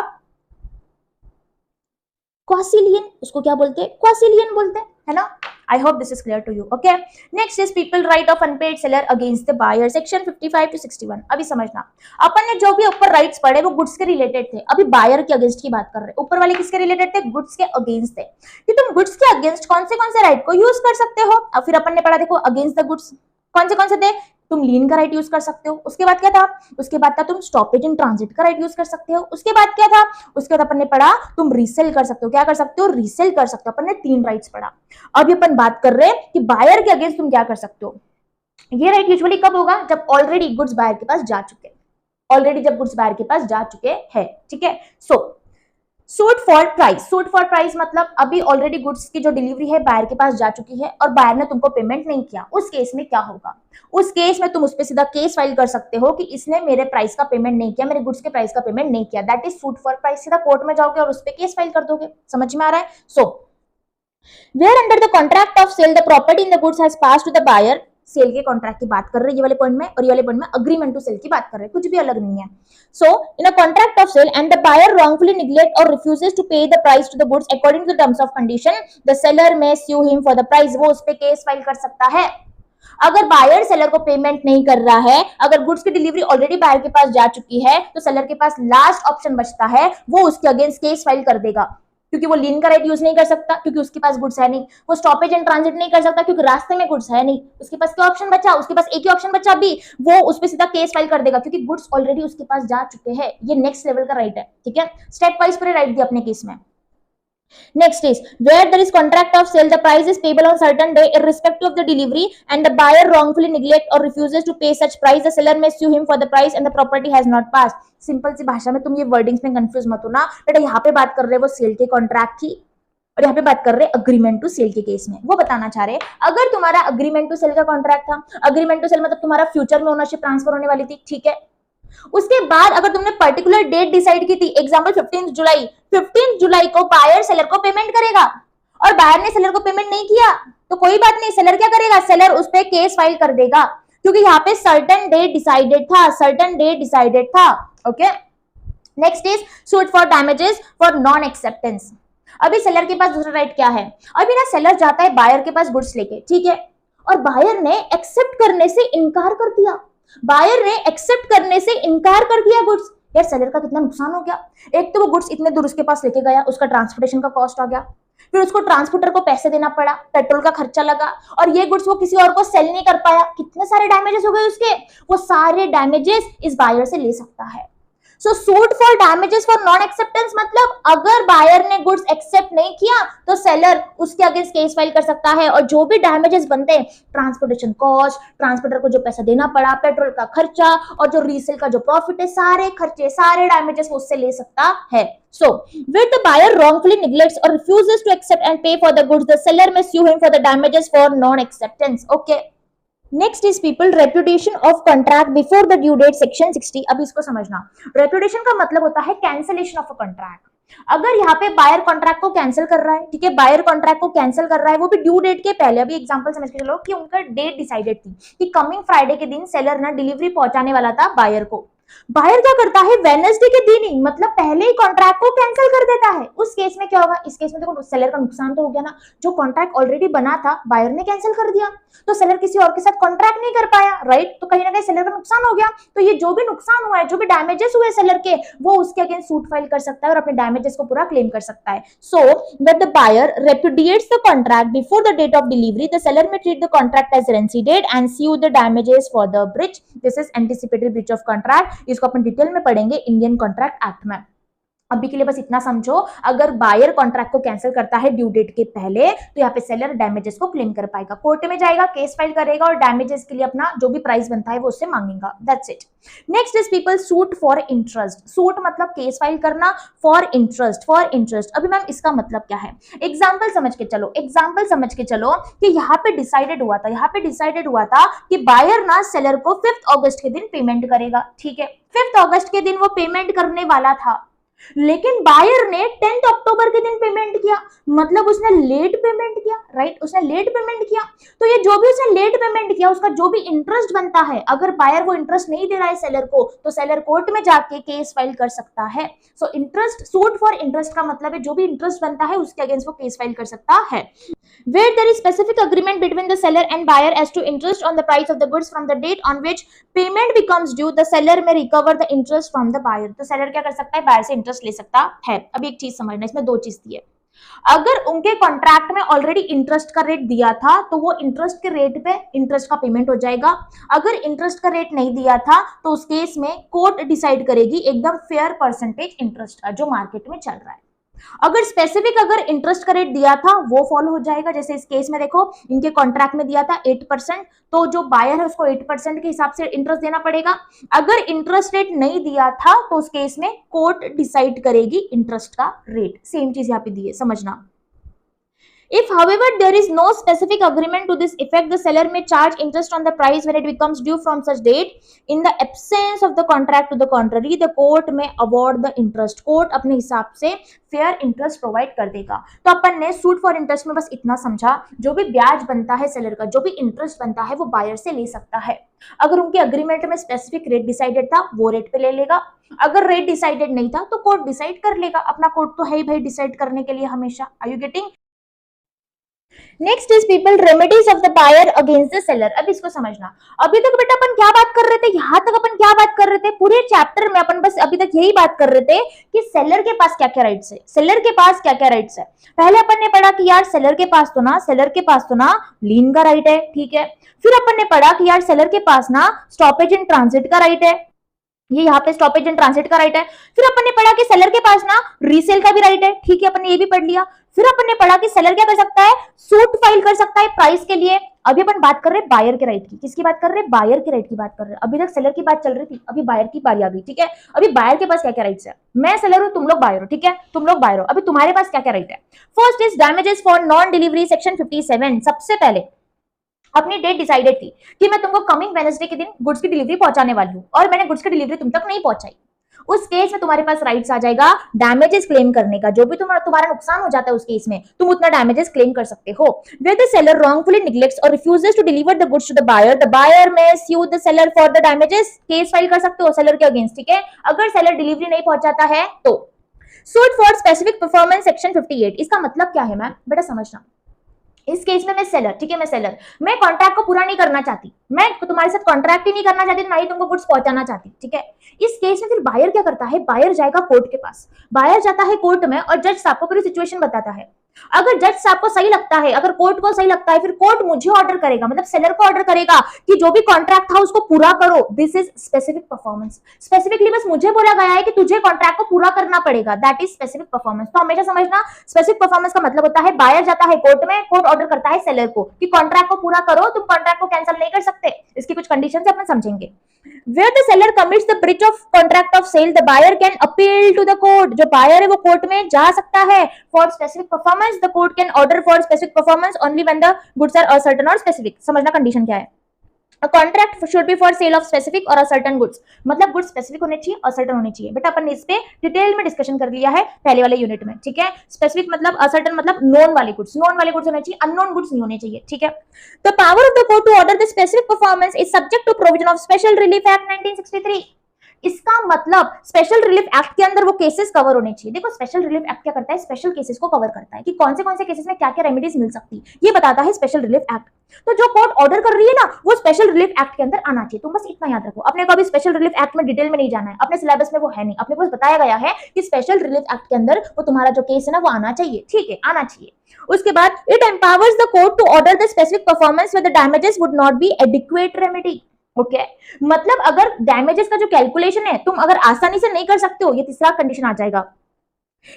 क्वासिलियन. उसको क्या बोलते हैं, क्वासिलियन बोलते हैं, है ना. I hope this is clear to you. Okay, next is people right of unpaid seller against the buyer, section 55 to 61. अभी समझना, अपन ने जो भी ऊपर राइट्स पढ़े वो गुड्स के रिलेटेड थे. अभी बायर के अगेंस्ट की बात कर रहे हैं. ऊपर वाले किसके रिलेटेड थे, गुड्स के अगेंस्ट थे. कि तुम गुड्स के अगेंस्ट कौन से राइट को यूज कर सकते हो. अब फिर अपन ने पढ़ा, देखो अगेंस्ट द गुड्स कौन से थे, तुम लीन का राइट यूज कर सकते हो. उसके बाद क्या था, उसके बाद था तुम स्टॉपेज इन ट्रांजिट का राइट यूज कर सकते हो. उसके बाद क्या था, उसके बाद अपन ने पढ़ा तुम रीसेल कर सकते हो. क्या कर सकते हो, रीसेल कर सकते हो. अपन ने 3 राइट्स पढ़ा. अभी अपन बात कर रहे हैं कि बायर के अगेंस्ट तुम क्या कर सकते हो. ये राइट यूजुअली कब होगा, जब ऑलरेडी गुड्स बायर के पास जा चुके, हैं. ठीक है. सूट फॉर प्राइस मतलब अभी ऑलरेडी गुड्स की जो डिलीवरी है बायर के पास जा चुकी है और बायर ने तुमको पेमेंट नहीं किया. उस केस में क्या होगा, उस केस में तुम उस पे सीधा केस फाइल कर सकते हो कि इसने मेरे प्राइस का पेमेंट नहीं किया, मेरे गुड्स के प्राइस का पेमेंट नहीं किया. That is suit for price. सीधा कोर्ट में जाओगे और उस पे केस फाइल कर दोगे. समझ में आ रहा है. So where under the contract of sale the property in the goods has passed to the buyer. Sale के कॉन्ट्रैक्ट की बात कर रहे हैं ये वाले पॉइंट में, और ये वाले पॉइंट में अग्रीमेंट टू सेल की बात कर रहे हैं. कुछ भी अलग नहीं है. So in a contract of sale and the buyer wrongfully neglect or refuses to pay the price to the goods according to the terms of condition, the seller may sue him for the price. वो उस पे case file कर सकता है. अगर buyer seller को payment नहीं कर रहा है, अगर गुड्स की डिलीवरी ऑलरेडी बायर के पास जा चुकी है, तो सेलर के पास लास्ट ऑप्शन बचता है, वो उसके अगेंस्ट केस फाइल कर देगा. क्योंकि वो लीन का राइट यूज नहीं कर सकता क्योंकि उसके पास गुड्स है नहीं. वो स्टॉपेज एंड ट्रांजिट नहीं कर सकता क्योंकि रास्ते में गुड्स है नहीं. उसके पास क्या ऑप्शन बचा, उसके पास एक ही ऑप्शन बचा भी, वो उस पर सीधा केस फाइल कर देगा क्योंकि गुड्स ऑलरेडी उसके पास जा चुके हैं. ये नेक्स्ट लेवल का राइट है. ठीक है, स्टेप वाइज पूरे राइट दिए अपने केस में. Next is where there is contract of sale, the price is payable on certain day irrespective of the delivery, and the buyer wrongfully neglect or refuses to pay such price, the seller may sue him for the price and the property has not passed. Simple सी भाषा में, तुम ये wordings में confuse मत होना. बेटा यहाँ पे बात कर रहे हैं वो सेल के कॉन्ट्रैक्ट की और यहाँ पे बात कर रहे हैं अग्रीमेंट टू सेल के केस में. वो बताना चाह रहे हैं अगर तुम्हारा अग्रीमेंट टू सेल का कॉन्ट्रैक्ट था, अग्रीमेंट टू सेल मतलब तुम्हारा फ्यूचर में ओनरशिप ट्रांसफर होने वाली थी. ठीक है, उसके बाद अगर तुमने पर्टिकुलर डेट डिसाइड की थी, एग्जांपल 15 जुलाई को बायर सेलर को पेमेंट करेगा और बायर ने सेलर को पेमेंट नहीं किया, तो कोई बात नहीं, सेलर क्या करेगा, सेलर उस पे केस फाइल कर देगा क्योंकि यहाँ पे सर्टेन डेट डिसाइडेड था, सर्टेन डेट डिसाइडेड था। Okay, next is suit for damages for non acceptance. अभी सेलर के पास दूसरा राइट क्या है, अभी ना सेलर जाता है बायर के पास गुड्स लेके, ठीक है, और बायर ने एक्सेप्ट करने से इनकार कर दिया, बायर ने एक्सेप्ट करने से इनकार कर दिया गुड्स। यार सेलर का कितना नुकसान हो गया, एक तो वो गुड्स इतने दूर उसके पास लेके गया, उसका ट्रांसपोर्टेशन का कॉस्ट आ गया, फिर उसको ट्रांसपोर्टर को पैसे देना पड़ा, पेट्रोल का खर्चा लगा, और ये गुड्स वो किसी और को सेल नहीं कर पाया, कितने सारे डैमेजेस हो गए उसके, वो सारे डैमेजेस इस बायर से ले सकता है। So suit for damages for non acceptance मतलब अगर बायर ने गुड्स एक्सेप्ट नहीं किया तो सेलर उसके अगेंस्ट केस फाइल कर सकता है, और जो भी डैमेजेस बनते हैं, ट्रांसपोर्टेशन कॉस्ट, ट्रांसपोर्टर को जो पैसा देना पड़ा, पेट्रोल का खर्चा, और जो रीसेल का जो प्रॉफिट है, सारे खर्चे, सारे डैमेजेस वो उससे ले सकता है। So, where the buyer wrongfully neglects or refuses to accept and pay for the goods, the seller may sue him for the damages for non-acceptance. Okay. Next is people repudiation of contract before the due date section 60। अब इसको समझना, reputation का मतलब होता है cancellation of a contract. अगर यहाँ पे बायर कॉन्ट्रैक्ट को कैंसिल कर रहा है, ठीक है, बायर कॉन्ट्रैक्ट को कैंसिल कर रहा है, वो भी ड्यू डेट के पहले। अभी एग्जांपल समझ के चलो कि उनका डेट डिसाइडेड थी कि कमिंग फ्राइडे के दिन सेलर ना डिलीवरी पहुंचाने वाला था बायर को। बायर क्या करता है, वेडनेसडे के दिन ही, मतलब पहले ही कॉन्ट्रैक्ट को कैंसिल कर देता है। उस केस में क्या होगा, इस केस में देखो सेलर का नुकसान तो हो गया ना, जो कॉन्ट्रैक्ट ऑलरेडी बना था बायर ने कैंसिल कर दिया, तो सेलर किसी और के साथ कॉन्ट्रैक्ट नहीं कर पाया, राइट, तो कहीं ना कहीं सेलर का नुकसान हो गया। तो ये जो भी नुकसान हुआ है, जो भी डैमेजेस हुए सेलर के, वो उसके अगेंस्ट सूट फाइल कर सकता है और अपने डैमेजेस को पूरा क्लेम कर सकता है। So when the buyer repudiates the contract before the date of delivery, the seller may treat the contract as rencide and sue the damages for the breach. This is anticipatory breach of contract. इसको अपन detail में पढ़ेंगे Indian contract act में। अभी के लिए बस इतना समझो, अगर बायर कॉन्ट्रैक्ट को कैंसिल करता है ड्यू डेट के पहले, तो यहाँ पे सेलर डैमेजेस को क्लेम कर पाएगा, कोर्ट में जाएगा, केस फाइल करेगा और डैमेजेस के लिए अपना जो भी प्राइस बनता है वो उससे मांगेगा। That's it. Next is people suit for interest. Suit मतलब केस फाइल करना, फॉर इंटरेस्ट, फॉर इंटरेस्ट। अभी मैम इसका मतलब क्या है, एग्जाम्पल समझ के चलो, एग्जाम्पल समझ के चलो कि यहाँ पे डिसाइडेड हुआ था, यहाँ पे डिसाइडेड हुआ था कि बायर ना सेलर को 5 अगस्त के दिन पेमेंट करेगा, ठीक है, 5 अगस्त के दिन वो पेमेंट करने वाला था, लेकिन बायर ने 10 अक्टूबर के दिन पेमेंट किया, मतलब उसने लेट पेमेंट किया, राइट, उसने लेट पेमेंट किया। तो ये जो भी उसने लेट पेमेंट किया, उसका जो भी इंटरेस्ट बनता है, अगर बायर वो इंटरेस्ट नहीं दे रहा है सेलर को, तो सेलर कोर्ट में जाके केस फाइल कर सकता है। So interest, suit for interest का मतलब है जो भी इंटरेस्ट बनता है उसके अगेंस्ट वो केस फाइल कर सकता है। Where there is specific agreement between the seller and buyer as to interest on the price of the goods from the date on which payment becomes due, the seller may recover the interest from the buyer. तो seller क्या कर सकता है, buyer से interest ले सकता है। अब एक चीज समझना, इसमें दो चीज थी है, अगर उनके कॉन्ट्रैक्ट में ऑलरेडी इंटरेस्ट का रेट दिया था तो वो इंटरेस्ट के रेट पे इंटरेस्ट का पेमेंट हो जाएगा। अगर इंटरेस्ट का रेट नहीं दिया था तो उस केस में कोर्ट डिसाइड करेगी एकदम फेयर परसेंटेज इंटरेस्ट का जो मार्केट में चल रहा है। अगर स्पेसिफिक अगर इंटरेस्ट का रेट दिया था वो फॉलो हो जाएगा। जैसे इस केस में देखो, इनके कॉन्ट्रैक्ट में दिया था 8%, तो जो बायर है उसको 8% के हिसाब से इंटरेस्ट देना पड़ेगा। अगर इंटरेस्ट रेट नहीं दिया था तो उस केस में कोर्ट डिसाइड करेगी इंटरेस्ट का रेट। सेम चीज यहाँ पे दी है, समझना। If, however, there is no specific agreement to this effect, the seller may charge interest on the price when it becomes due from such date. In the absence of the contract to the contrary, the court may award the interest. Court अपने हिसाब से fair interest provide कर देगा। तो अपन ने suit for interest में बस इतना समझा, जो भी ब्याज बनता है सेलर का, जो भी इंटरेस्ट बनता है वो बायर से ले सकता है। अगर उनके अग्रीमेंट में स्पेसिफिक रेट डिसाइडेड था वो रेट पे ले लेगा, अगर रेट डिसाइडेड नहीं था तो कोर्ट डिसाइड कर लेगा। अपना कोर्ट तो है ही भाई डिसाइड करने के लिए हमेशा। Are you getting? Next is people remedies of the buyer against the seller. अब इसको समझना, अभी तक बेटा अपन क्या बात कर रहे थे, यहां तक अपन क्या बात कर रहे थे, पूरे चैप्टर में अपन बस अभी तक यही बात कर रहे थे कि सेलर के पास क्या क्या राइट्स है, सेलर के पास क्या क्या राइट्स है। पहले अपन ने पढ़ा कि यार सेलर के पास तो ना लीन का राइट है, ठीक है। फिर अपन ने पढ़ा कि यार सेलर के पास ना स्टॉपेज इन ट्रांजिट का राइट है, ये यहाँ पे स्टॉपेज एंड ट्रांजिट का राइट है। फिर अपन ने पढ़ा कि सेलर के पास ना रीसेल का भी राइट है, ठीक है, अपन ने ये भी पढ़ लिया। फिर अपन ने पढ़ा कि सेलर क्या कर सकता है, सूट फाइल कर सकता है प्राइस के लिए। अभी अपन बात कर रहे हैं बायर के राइट की, किसकी बात कर रहे हैं, बायर के राइट की बात कर रहे हैं। अभी तक सेलर की बात चल रही थी, अभी बायर की बारी आ गई, ठीक है। अभी बायर के पास क्या क्या राइट्स है, मैं सेलर हूं, तुम लोग बायर हो, ठीक है, तुम लोग बायर हो, अभी तुम्हारे पास क्या क्या राइट है। First is damages for non delivery, section 57। सबसे पहले अपनी डेट डिसाइडेड थी कि मैं तुमको कमिंग वेडनेसडे के दिन गुड्स की डिलीवरी पहुंचाने वाली हूं और मैंने गुड्स की डिलीवरी तुम तक नहीं पहुंचाई। उस केस में तुम्हारे पास राइट्स आ जाएगा डैमेजेस क्लेम करने का। जो भी तुम्हारा नुकसान हो जाता है उस केस में तुम उतना डैमेजेस क्लेम कर सकते हो। Where the seller wrongfully neglects or refuses to deliver the goods to the buyer may sue the seller for the damages। Case file कर सकते हो सेलर के अगेंस्ट, ठीक है, अगर सेलर डिलीवरी नहीं पहुंचाता है तो। Suit for specific performance section 58, इसका मतलब क्या है मैम, बेटा समझना। इस केस में मैं सेलर, ठीक है, मैं कॉन्ट्रैक्ट को पूरा नहीं करना चाहती, मैं तुम्हारे साथ कॉन्ट्रैक्ट ही नहीं करना चाहती, ना ही तुमको गुड्स पहुंचाना चाहती, ठीक है। इस केस में फिर बायर क्या करता है, बायर जाएगा कोर्ट के पास, बायर जाता है कोर्ट में और जज साहब को पूरी सिचुएशन बताता है। अगर जज साहब को सही लगता है, अगर कोर्ट को सही लगता है, फिर कोर्ट मुझे ऑर्डर करेगा, मतलब सेलर को ऑर्डर करेगा कि जो भी कॉन्ट्रैक्ट था उसको पूरा करो। This is specific performance. Specifically बस मुझे बोला गया है कि तुझे कॉन्ट्रैक्ट को पूरा करना पड़ेगा, दैट इज स्पेसिफिक परफॉर्मेंस। तो हमेशा समझना स्पेसिफिक परफॉर्मेंस का मतलब होता है बायर जाता है कोर्ट में, कोर्ट ऑर्डर करता है सेलर को कि कॉन्ट्रैक्ट को पूरा करो, तुम कॉन्ट्रैक्ट को कैंसिल नहीं कर सकते। इसकी कुछ कंडीशन अपन समझेंगे। Where the seller commits the breach of contract of sale, the buyer can appeal to the court। जो buyer है वो कोर्ट में जा सकता है। For specific performance, the court can order for specific performance only when the goods are uncertain or specific। समझना condition क्या है। A contract should be for sale of specific or uncertain goods। मतलब goods specific होने चाहिए, ascertain होने चाहिए। बेटा अपन ने इस पे डिटेल में डिस्कशन कर लिया है पहले वाले यूनिट में, ठीक है। स्पेसिफिक मतलब असर्टन मतलब नोन वाले गुड्स होने चाहिए, अननोन गुड्स नहीं होने चाहिए, ठीक है। The power of the court to order the specific performance is subject to provision of Special Relief Act 1963। इसका मतलब स्पेशल रिलीफ एक्ट के अंदर वो केसेस कवर होने चाहिए। देखो स्पेशल रिलीफ एक्ट क्या करता है, स्पेशल केसेस को कवर करता है कि कौन से केसेस में क्या क्या रेमेडीज मिल सकती है, ये बताता है स्पेशल रिलीफ एक्ट। तो जो कोर्ट ऑर्डर कर रही है ना वो स्पेशल रिलीफ एक्ट के अंदर आना चाहिए। तुम बस इतना याद रखो, अपने को अभी स्पेशल रिलीफ एक्ट में डिटेल में नहीं जाना है, अपने सिलेबस में वो है नहीं, अपने को बताया गया है कि स्पेशल रिलीफ एक्ट के अंदर वो तुम्हारा जो केस है ना वो आना चाहिए, ठीक है, आना चाहिए। उसके बाद it empowers the court to order the specific performance when the damages would not be adequate remedy. Okay मतलब अगर डैमेजेस का जो कैलकुलेशन है तुम अगर आसानी से नहीं कर सकते हो, ये तीसरा कंडीशन आ जाएगा।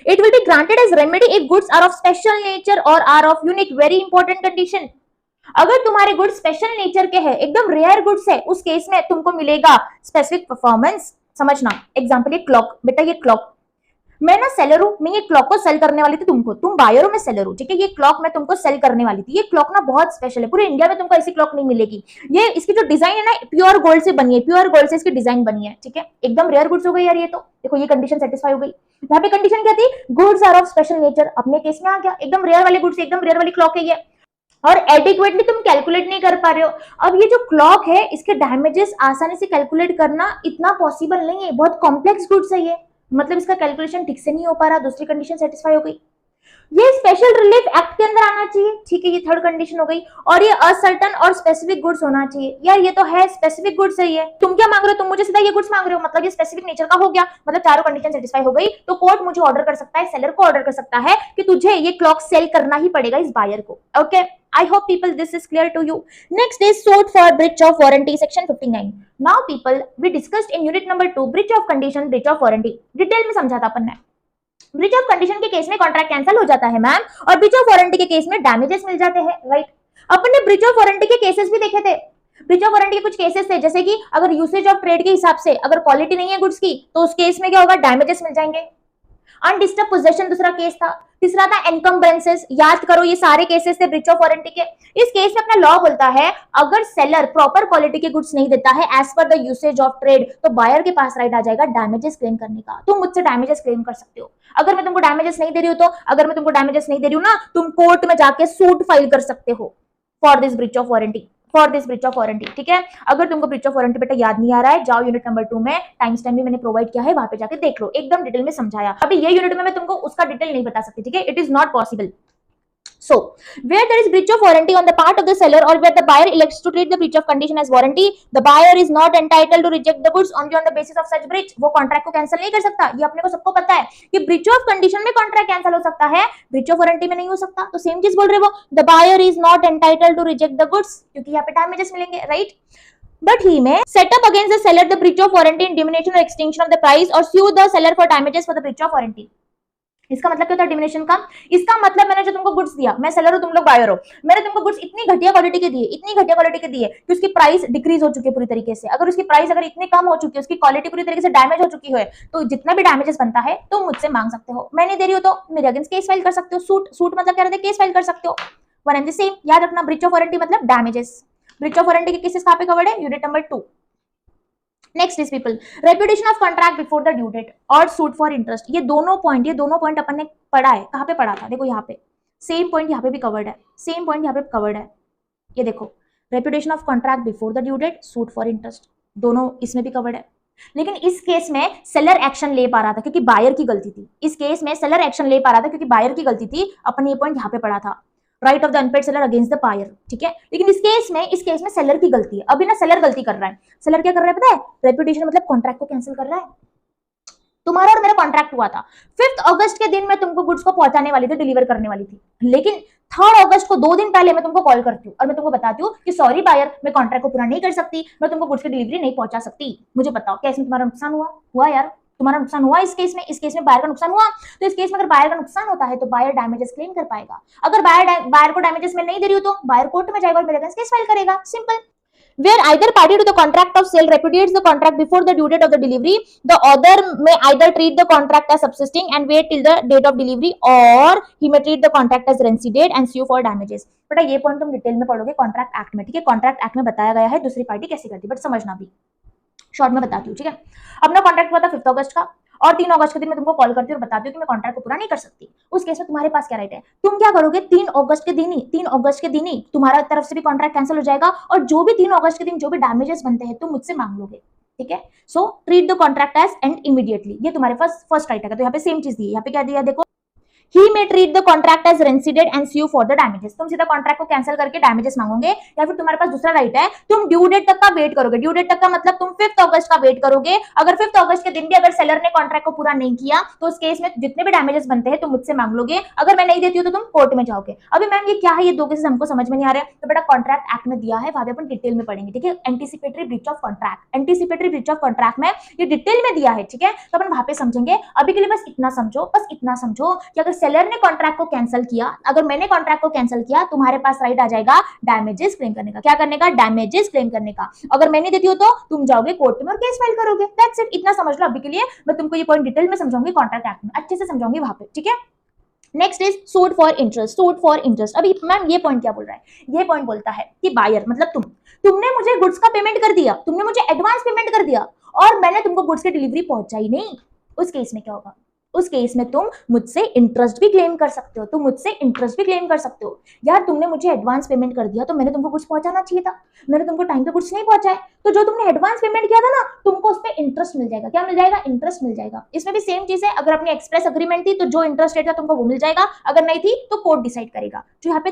It will be granted as remedy if goods are of special nature or are of unique. Very important condition, अगर तुम्हारे गुड्स स्पेशल नेचर के हैं, एकदम रेयर गुड्स है, उस केस में तुमको मिलेगा स्पेसिफिक परफॉर्मेंस। समझना एग्जांपल, ये क्लॉक, बेटा ये क्लॉक मैं ना सेलर हूं, मैं ये क्लॉक को सेल करने वाली थी तुमको, तुम बायर हो मैं सेलर हूं, ठीक है। ये क्लॉक मैं तुमको सेल करने वाली थी, ये क्लॉक ना बहुत स्पेशल है, पूरे इंडिया में तुमको ऐसी क्लॉक नहीं मिलेगी। ये इसकी जो डिजाइन है ना प्योर गोल्ड से बनी है, प्योर गोल्ड से इसकी डिजाइन बनी है, ठीक है। एकदम रेयर गुड्स हो गई यार ये तो। देखो ये कंडीशन सेटिस्फाई हो गई। यहाँ पे कंडीशन क्या थी, goods are of special nature, अपने केस में आ गया, एकदम रेयर वाले गुड्स, एकदम रेयर वाली क्लॉक है ये, और एडिक्वेटली तुम कैलकुलेट नहीं कर पा रहे हो। अब ये जो क्लॉक है इसके डैमेजेस आसानी से कैलकुलेट करना इतना पॉसिबल नहीं है, बहुत कॉम्प्लेक्स गुड्स है ये, मतलब इसका कैलकुलेशन ठीक से नहीं हो पा रहा। दूसरी कंडीशन सेटिस्फाई हो गई। ये स्पेशल रिलीफ एक्ट के अंदर आना चाहिए, ठीक है, ये थर्ड कंडीशन हो गई। और ये असर्टन और स्पेसिफिक गुड्स होना चाहिए। यार ये तो है स्पेसिफिक गुड्स है ये, तुम क्या मांग रहे हो, तुम मुझे सीधा ये गुड्स मांग रहे हो, मतलब ये स्पेसिफिक नेचर का हो गया, मतलब चारों कंडीशन सेटिस्फाई हो गई। तो कोर्ट मुझे ऑर्डर कर सकता है, सेलर को ऑर्डर कर सकता है कि तुझे ये क्लॉक सेल करना ही पड़ेगा इस बायर को। Okay, I hope people this is clear to you. Next is suit for breach of warranty section 59. Now people we discussed in unit number 2 breach of condition, breach of warranty. Detail में समझा था अपन ने। Breach of condition के case में contract cancel हो जाता है ma'am, और ब्रीच ऑफ वारंटी के केस में डैमेजेस मिल जाते हैं, राइट। अपन ने ब्रीच ऑफ वारंटी के केसेस भी देखे थे। ब्रीच ऑफ वारंटी के कुछ केसेस थे, जैसे कि अगर यूसेज ऑफ ट्रेड के हिसाब से अगर क्वालिटी नहीं है गुड्स की तो उस केस में क्या होगा, डैमेजेस मिल जाएंगे। अनडिस्टर्ब पोजेशन दूसरा केस था। तीसरा था एनकम्बरेंसेस, याद करो ये सारे केसेस थे ब्रीच ऑफ वारंटी के। इस केस में अपना लॉ बोलता है अगर सेलर प्रॉपर क्वालिटी के गुड्स नहीं देता है as per the usage of trade, तो बायर के पास राइट आ जाएगा डैमेजेस क्लेम करने का। तुम मुझसे डैमेजेस क्लेम कर सकते हो। अगर मैं तुमको डैमेजेस नहीं दे रही हूँ तो, अगर मैं तुमको डैमेजेस नहीं दे रही हूँ ना, तुम कोर्ट में जाके सूट फाइल कर सकते हो for this breach of warranty, for this breach of warranty, ठीक है। अगर तुमको ब्रीच ऑफ वारंटी बेटा याद नहीं आ रहा है, जाओ यूनिट नंबर 2 में टाइम स्टैम्प भी मैंने प्रोवाइड किया है, वहां पे जाके देख लो, एकदम डिटेल में समझाया। अभी ये यूनिट में मैं तुमको उसका डिटेल नहीं बता सकती, ठीक है, it is not possible. So, where there is breach of warranty on the part of the seller or where the buyer elects to treat the breach of condition as warranty, the buyer is not entitled to reject the goods only on the basis of such breach। वो contract को cancel नहीं कर सकता, ये अपने को सबको पता है कि ब्रीच ऑफ कंडीशन में कॉन्ट्रैक्ट कैंसिल हो सकता है, ब्रीच ऑफ वारंटी में नहीं हो सकता। तो सेम चीज बोल रहे वो, the buyer is not entitled to reject the goods, क्योंकि यहाँ पे डैमेजेस मिलेंगे, right. But he may set up against the seller the breach of warranty in diminution or extinction of the price or sue the seller for damages for the breach of warranty। इसका मतलब क्या होता है diminishing का, इसका मतलब मैंने जो तुमको गुड्स दिया, मैं सेलर हूं तुम लोग बायर हो, मैंने तुमको गुड्स इतनी घटिया क्वालिटी के दिए, इतनी घटिया क्वालिटी के दिए कि उसकी प्राइस डिक्रीज हो चुकी है पूरी तरीके से। अगर उसकी प्राइस अगर इतनी कम हो चुकी है, उसकी क्वालिटी पूरी तरीके से डैमेज हो चुकी है, तो जितना भी डैमेजेस बनता है तुम मुझसे मांग सकते हो। मैं नहीं दे रही हूँ तो मेरे अगेंस्ट केस फाइल कर सकते हो। सूट मतलब क्या रहता है, केस फाइल कर सकते हो। वन एंड द सेम, याद रखना ब्रीच ऑफ वारंटी मतलब डैमेजेस। ब्रीच ऑफ वारंटी के केसेस कहां पे कवर्ड है, unit number 2। Next is people, repudiation of contract before the due date और सूट फॉर इंटरेस्ट। ये दोनों पॉइंट अपन ने पढ़ा है, कहाँ पे पढ़ा था, देखो यहाँ पे सेम पॉइंट यहाँ पे भी कवर्ड है, सेम पॉइंट यहाँ पे कवर्ड है। ये देखो, repudiation of contract before the due date, suit for interest, दोनों इसमें भी कवर्ड है। लेकिन इस केस में सेलर एक्शन ले पा रहा था क्योंकि बायर की गलती थी। इस केस में सेलर एक्शन ले पा रहा था क्योंकि बायर की गलती थी। अपन ये पॉइंट यहाँ पे पढ़ा था, right of the unpaid seller against the buyer, ठीक है। लेकिन इस केस में सेलर की गलती है। अभी ना सेलर गलती कर रहा है। सेलर क्या कर रहा है पता है? रेपुटेशन मतलब कॉन्ट्रैक्ट को कैंसिल कर रहा है। तुम्हारा और मेरा कॉन्ट्रैक्ट हुआ था 5 अगस्त के दिन मैं तुमको गुड्स को पहुंचाने वाली थी, डिलीवर करने वाली थी। लेकिन 3 अगस्त को 2 दिन पहले मैं तुमको कॉल करती हूँ और मैं तुमको बताती हूँ कि सॉरी बायर, मैं कॉन्ट्रैक्ट को पूरा नहीं कर सकती, मैं तुमको गुड्स की डिलीवरी नहीं पहुंचा सकती। मुझे बताओ क्या इसमें तुम्हारा नुकसान हुआ यार? तुम्हारा नुकसान हुआ इस केस में बायर का नुकसान हुआ। तो इस केस में अगर बायर का नुकसान होता है तो बायर डैमेजेस क्लेम कर पाएगा। अगर बायर को डैमेजेस में नहीं दे रही हो तो बायर कोर्ट में जाएगा और मेरे अगेंस्ट केस फाइल करेगा। Simple. Where either party to the contract of sale repudiates the contract before the due date of the delivery, the other may either treat the contract as subsisting and wait till the date of delivery, or he may treat the contract as reinstated and sue for damages. बेटा ये point तुम detail में पढ़ोगे contract act में, ठीक है। Contract act में बताया गया है दूसरी पार्टी कैसे करती है, बट समझना भी शॉर्ट में बताती हूँ, ठीक है। अपना कॉन्ट्रैक्ट हुआ था 5 अगस्त का और 3 अगस्त के दिन मैं तुमको कॉल करती हूँ और बताती हूँ कि मैं कॉन्ट्रैक्ट को पूरा नहीं कर सकती। उस केस में तुम्हारे पास क्या राइट है? तुम क्या करोगे? 3 अगस्त के दिन ही तुम्हारा तरफ से भी कॉन्ट्रैक्ट कैंसिल हो जाएगा और जो भी 3 अगस्त के दिन जो भी डैमेजेस बनते हैं तुम मुझसे मांग लोगे, ठीक है। So treat the contract as ended immediately, ये तुम्हारे पास फर्स्ट राइट है। तो यहाँ पे सेम चीज दी है, यहाँ पे क्या दिया देखो, He may treat the contract as reinstated and sue for the damages. तुम सीधा कॉन्ट्रैक्ट को कैंसिल करके डैमेजेस मांगोगे, या फिर तुम्हारे पास दूसरा राइट है, तुम ड्यू डेट तक का वेट करोगे। ड्यू डेट तक का मतलब तुम 5 अगस्त का वेट करोगे। अगर 5 अगस्त के दिन भी अगर सेलर ने कॉन्ट्रैक्ट को पूरा नहीं किया तो उस केस में जितने भी डैमेजेस बनते हैं तुम मुझसे मांग लोगे। अगर मैं नहीं देती हूँ तो तुम कोर्ट में जाओगे। अभी मैम ये क्या है, ये 2 केसेस हमको समझ में नहीं आ रहे, तो बेटा कॉन्ट्रैक्ट एक्ट में दिया है, वहां पे अपन डिटेल में पढ़ेंगे, ठीक है। Anticipatory breach of contract, anticipatory breach of contract में ये डिटेल में दिया है, ठीक है। तो अपन वहां पे समझेंगे। अभी के लिए बस इतना समझो कि अगर सेलर ने कॉन्ट्रैक्ट को कैंसिल किया, अगर मैंने कॉन्ट्रैक्ट को कैंसिल किया, तुम्हारे पास राइट आ जाएगा डैमेजेस क्लेम करने का। क्या करने का? डैमेजेस क्लेम करने का। अगर मैं नहीं देती हूं तो तुम जाओगे कोर्ट में और केस फाइल करोगे। दैट्स इट, इतना समझ लो। अभी के लिए मैं तुमको ये पॉइंट डिटेल में समझाऊंगी, कॉन्ट्रैक्ट एक्ट में अच्छे से समझाऊंगी वहां पे, ठीक है। Next is suit for interest. Suit for interest, अभी मैम ये पॉइंट क्या बोल रहा है? ये पॉइंट बोलता है कि बायर मतलब तुमने मुझे गुड्स का पेमेंट कर दिया, तुमने मुझे एडवांस पेमेंट कर दिया और मैंने तुमको गुड्स की डिलीवरी पहुंचाई नहीं। उस केस में क्या होगा? उस केस में तुम मुझसे इंटरेस्ट भी क्लेम कर सकते हो। यार तुमने मुझे एडवांस पेमेंट कर दिया तो मैंने तुमको कुछ पहुंचाना चाहिए था, मैंने तुमको टाइम पे कुछ नहीं पहुंचाया, तो जो तुमने एडवांस पेमेंट किया था ना, तुमको उस पर इंटरेस्ट मिल जाएगा। क्या मिल जाएगा? इंटरेस्ट मिल जाएगा। इसमें भी सेम चीज है, अगर अपनी एक्सप्रेस अग्रीमेंट थी तो जो इंटरेस्ट रेट था तुमको वो मिल जाएगा, अगर नहीं थी तो कोर्ट डिसाइड करेगा। जो यहाँ पे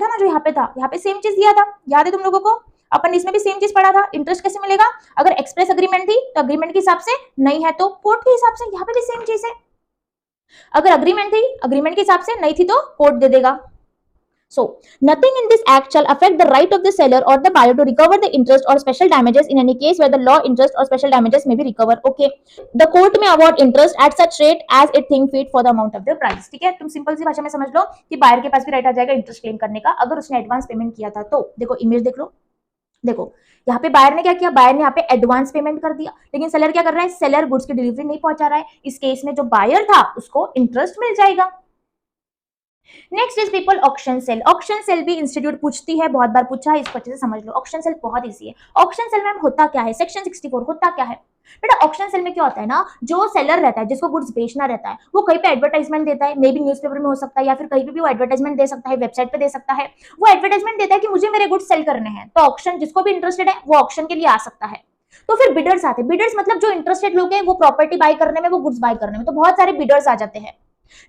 था यहाँ पे सेम चीज दिया था, याद है तुम लोगों को? अपन इसमें भी सेम चीज पढ़ा था। इंटरेस्ट कैसे मिलेगा? अगर एक्सप्रेस अग्रीमेंट थी तो अग्रीमेंट के हिसाब से, नहीं है तो कोर्ट के हिसाब से। यहाँ पे भी सेम चीज है, अगर अग्रीमेंट थी अग्रीमेंट के हिसाब से, नहीं थी तो कोर्ट दे देगा। So, nothing in this act shall affect the right of the seller or the buyer to recover the interest or special damages in any case where the law interest or special damages may be recovered. Okay, the court may award interest at such rate as it think fit for the amount of the price. ठीक है, तुम simple सी भाषा में समझ लो कि buyer के पास भी राइट आ जाएगा इंटरेस्ट क्लेम करने का अगर उसने एडवांस पेमेंट किया था तो। देखो इमेज देख लो, देखो यहाँ पे बायर ने क्या किया? बायर ने यहाँ पे एडवांस पेमेंट कर दिया, लेकिन सेलर क्या कर रहा है? सेलर गुड्स की डिलीवरी नहीं पहुंचा रहा है। इस केस में जो बायर था उसको इंटरेस्ट मिल जाएगा। Next is people auction sale. Auction sale भी इंस्टीट्यूट पूछती है, बहुत बार पूछा है, इसको अच्छे से समझ लो। ऑक्शन सेल बहुत इजी है। ऑक्शन सेल में होता क्या है? सेक्शन 64 होता क्या है बेटा? ऑक्शन सेल में क्या होता है ना, जो सेलर रहता है जिसको गुड्स बेचना रहता है वो कहीं पे एडवर्टाइजमेंट देता है, मे बी न्यूज़पेपर में हो सकता है या फिर कहीं पे भी वो एडवर्टाइजमेंट दे सकता है, वेबसाइट पे दे सकता है। वो एडवर्टाइजमेंट देता है कि मुझे मेरे गुड्स सेल करने हैं, तो ऑक्शन जिसको भी इंटरेस्टेड है वो ऑक्शन के लिए आ सकता है। तो फिर बिडर्स आते हैं। बिडर्स मतलब जो इंटरेस्टेड लोग हैं वो प्रॉपर्टी बाय करने में, वो गुड्स बाय करने में, तो बहुत सारे बिडर्स आ जाते हैं।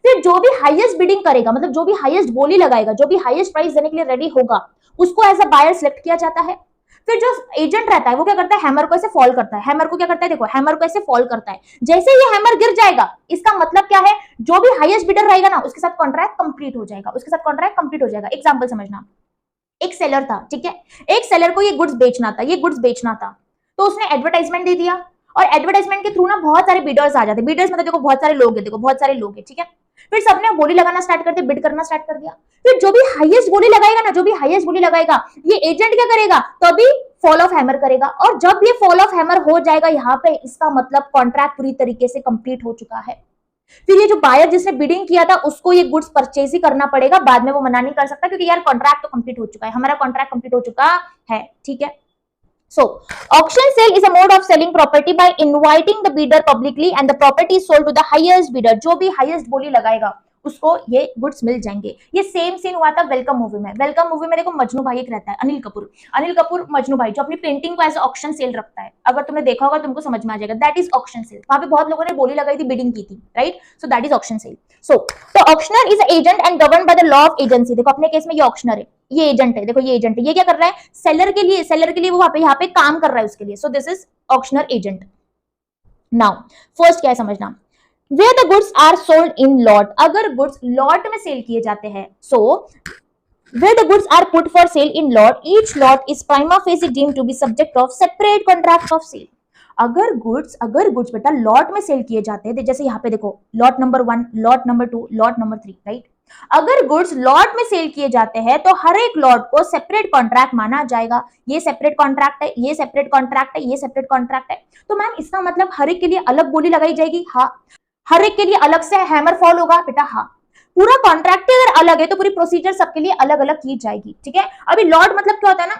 फिर जो भी हाईएस्ट बिडिंग करेगा, मतलब जो भी हाईएस्ट बोली लगाएगा, जो भी हाईएस्ट प्राइस देने के लिए रेडी होगा, उसको एज अ बायर सिलेक्ट किया जाता है। फिर जो एजेंट रहता है वो क्या करता है? हैमर को ऐसे फॉल करता है। हैमर को क्या करता है? देखो हैमर को ऐसे फॉल करता है। जैसे ये हैमर गिर जाएगा, इसका मतलब क्या है? जो भी हाईएस्ट बिडर रहेगा ना उसके साथ कॉन्ट्रैक्ट कंप्लीट हो जाएगा। एग्जांपल समझना, एक सेलर था, ठीक है, एक सेलर को ये गुड्स बेचना था, तो उसने एडवर्टाइजमेंट दे दिया और एडवर्टाइजमेंट के थ्रू ना बहुत सारे बिडर्स आ जाते हैं। बिडर्स मतलब देखो बहुत सारे लोग हैं, ठीक है। फिर सबने बोली लगाना स्टार्ट कर दिया, बिड करना स्टार्ट कर दिया। फिर जो भी हाईएस्ट बोली लगाएगा ये एजेंट क्या करेगा? तभी फॉल ऑफ हैमर करेगा, और जब ये फॉल ऑफ हैमर हो जाएगा यहाँ पे, इसका मतलब कॉन्ट्रैक्ट पूरी तरीके से कंप्लीट हो चुका है। फिर ये जो बायर जिसने बिडिंग किया था उसको ये गुड्स परचेज ही करना पड़ेगा, बाद में वो मना नहीं कर सकता, क्योंकि यार कॉन्ट्रैक्ट तो कंप्लीट हो चुका है, हमारा कॉन्ट्रैक्ट कंप्लीट हो चुका है, ठीक है। So, auction sale is a mode of selling property by inviting the bidder publicly and the property is sold to the highest bidder. जो भी highest बोली लगाएगा उसको ये गुड्स मिल जाएंगे। ये सेम सीन हुआ था वेलकम मूवी में। वेलकम मूवी में देखो मजनू भाई एक रहता है, अनिल कपूर मजनू भाई, जो अपनी पेंटिंग को एज ऑक्शन सेल रखता है। अगर तुमने देखा होगा तुमको समझ में आ जाएगा, दैट इज ऑक्शन सेल। वहां पे बहुत लोगों ने बोली लगाई थी, बिडिंग की थी, right? So that is auction sale. So the auctioneer is agent and govern by the law of agency. देखो अपने केस में ये ऑक्शनर है, ये एजेंट है। देखो ये एजेंट है, ये क्या कर रहा है? सेलर के लिए वो वहां पे यहाँ पे काम कर रहा है उसके लिए। So this is auctioneer agent. Now first क्या है समझना, where the goods are sold in lot, अगर गुड्स लॉट में सेल किए जाते हैं, so where the goods are put for sale in lot, each lot is prima facie deemed to be subject of separate contract of sale। अगर goods बेटा lot में cell किए जाते हैं, जैसे यहाँ पे देखो lot number 1, lot number 2, lot number 3, right? अगर गुड्स लॉट में सेल किए जाते हैं तो हर एक लॉट को सेपरेट कॉन्ट्रैक्ट माना जाएगा। ये सेपरेट कॉन्ट्रैक्ट है, ये सेपरेट कॉन्ट्रैक्ट है, ये सेपरेट कॉन्ट्रैक्ट है। तो मैम इसका मतलब हर एक के लिए अलग बोली लगाई जाएगी? हाँ। हर एक के लिए अलग से हैमर फॉल होगा बेटा? हाँ। पूरा कॉन्ट्रैक्ट अगर अलग है तो पूरी प्रोसीजर सबके लिए अलग अलग की जाएगी, ठीक है? अभी लॉट मतलब क्या होता है ना,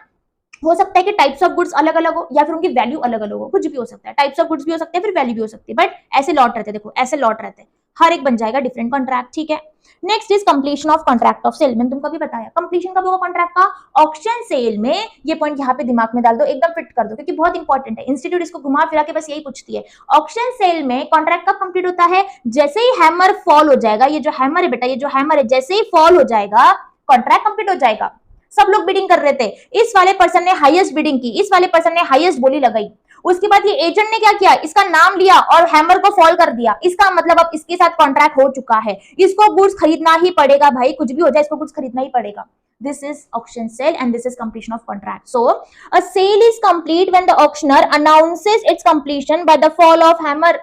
हो सकता है कि टाइप्स ऑफ गुड्स अलग अलग हो या फिर उनकी वैल्यू अलग अलग हो, कुछ भी हो सकता है। टाइप्स ऑफ गुड्स भी हो सकते हैं, फिर वैल्यू भी हो सकती है, बट ऐसे लॉट रहते हैं। देखो ऐसे लॉट रहते हैं, हर एक बन जाएगा डिफरेंट कॉन्ट्रैक्ट, ठीक है? Next is completion of contract of sale. मैंने तुमको भी बताया कंप्लीशन कब होगा कॉन्ट्रैक्ट का? ऑक्शन सेल में। ये पॉइंट यहाँ पे दिमाग में डाल दो, एकदम फिट कर दो, क्योंकि बहुत इंपॉर्टेंट है। इंस्टीट्यूट इसको घुमा फिरा के बस यही पूछती है। ऑक्शन सेल में कॉन्ट्रैक्ट कब कंप्लीट होता है? जैसे ही हैमर फॉल हो जाएगा, ये जो हैमर है बेटा, ये जो हैमर है, जैसे ही फॉल हो जाएगा कॉन्ट्रैक्ट कंप्लीट हो जाएगा। सब लोग बिडिंग कर रहे थे, इस वाले पर्सन ने हाईएस्ट बिडिंग की, इस वाले पर्सन ने हाईएस्ट बोली लगाई। उसके बाद ये एजेंट ने क्या किया? इसका नाम लिया और हैमर को फॉल कर दिया। इसका मतलब अब इसके साथ कॉन्ट्रैक्ट हो चुका है, इसको गुड्स खरीदना ही पड़ेगा भाई, कुछ भी हो जाए इसको गुड्स खरीदना ही पड़ेगा। This is auction sale and this is completion of contract. So, a sale is complete when the auctioneer announces its completion by the fall of hammer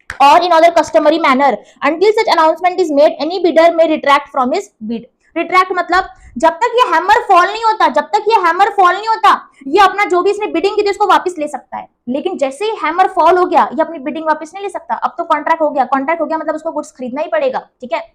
or in other customary manner. Until such announcement is made, any bidder may retract from his bid. Retract मतलब जब तक ये hammer fall नहीं होता, ये अपना जो भी इसने बिडिंग की थी उसको वापस ले सकता है। लेकिन जैसे ही हैमर फॉल हो गया, ये अपनी बिडिंग वापस नहीं ले सकता। अब तो कॉन्ट्रैक्ट हो गया मतलब उसको गुड्स खरीदना ही पड़ेगा, ठीक है?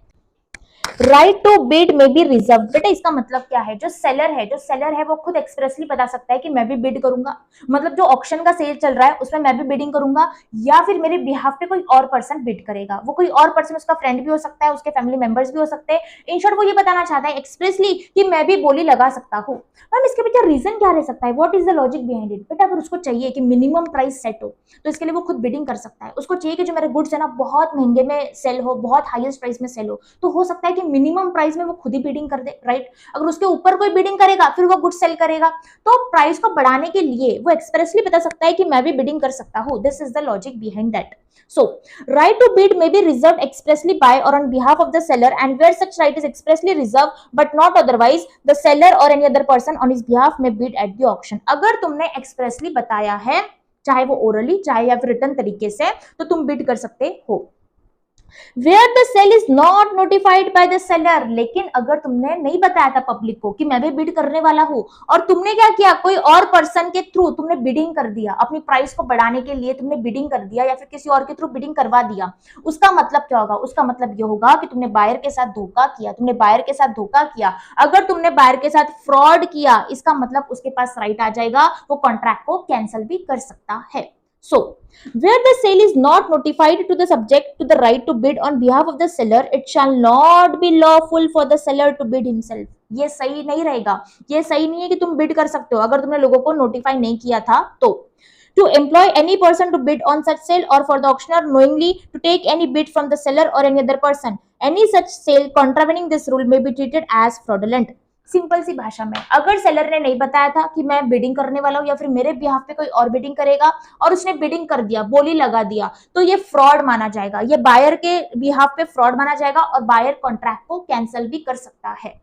राइट टू बिड में बी रिजर्व। बेटा इसका मतलब क्या है? जो सेलर है वो खुद एक्सप्रेसली बता सकता है कि मैं भी बिड करूंगा। मतलब जो ऑक्शन का सेल चल रहा है उसमें मैं भी बिडिंग करूंगा, या फिर मेरे बिहाफ पे कोई और पर्सन बिड करेगा। वो कोई और पर्सन उसका फ्रेंड भी हो सकता है, उसके फैमिली मेंबर्स भी हो सकते हैं। इन शॉर्ट वो ये बताना चाहता है एक्सप्रेसली कि मैं भी बोली लगा सकता हूँ। मैम इसके पीछे रीजन क्या रह सकता है? What is the logic behind it? बेटा अगर उसको चाहिए कि मिनिमम प्राइस सेट हो तो इसके लिए वो खुद बिडिंग कर सकता है। उसको चाहिए कि जो मेरे गुड्स है ना बहुत महंगे में सेल हो, बहुत हाईएस्ट प्राइस में सेल हो, तो हो सकता है कि मिनिमम प्राइस में वो खुद ही बिडिंग कर दे, राइट? अगर उसके ऊपर कोई बिडिंग करेगा फिर वो गुड्स सेल करेगा। तो प्राइस को बढ़ाने के लिए वो एक्सप्रेसली बता सकता है कि मैं भी बिडिंग कर सकता हूँ। This is the logic behind that. So, right to bid may be reserved expressly by or on behalf of the seller, and where such right is expressly reserved but not otherwise, the seller or any other person on his behalf may bid at the auction. अगर तुमने expressly बताया है, चाहे वो orally चाहे या फिर written तरीके से, तो तुम bid कर सकते हो। Where the sale is not notified by the seller, लेकिन अगर तुमने नहीं बताया था पब्लिक को कि मैं भी बिड करने वाला हूं और तुमने क्या किया, कोई और पर्सन के थ्रू तुमने बिडिंग कर दिया, अपनी प्राइस को बढ़ाने के लिए तुमने बिडिंग कर दिया या फिर किसी और के थ्रू बिडिंग करवा दिया, उसका मतलब क्या होगा? उसका मतलब ये होगा कि तुमने बायर के साथ धोखा किया। अगर तुमने बायर के साथ फ्रॉड किया, इसका मतलब उसके पास राइट आ जाएगा, वो कॉन्ट्रैक्ट को कैंसिल भी कर सकता है। So, where the sale is not notified to the subject to the right to bid on behalf of the seller, it shall not be lawful for the seller to bid himself. ये सही नहीं रहेगा, ये सही नहीं है कि तुम बिड कर सकते हो अगर तुमने लोगों को नोटिफाई नहीं किया था तो। To employ any person to bid on such sale or for the auctioneer knowingly to take any bid from the seller or any other person, any such sale contravening this rule may be treated as fraudulent. Simple सी भाषा में, अगर seller ने नहीं बताया था कि मैं बिडिंग करने वाला हूं या फिर मेरे बिहाफ पे कोई और बिडिंग करेगा और उसने बिडिंग कर दिया, बोली लगा दिया, तो ये फ्रॉड माना जाएगा, ये बायर के बिहाफ पे फ्रॉड माना जाएगा और बायर कॉन्ट्रैक्ट को कैंसिल भी कर सकता है।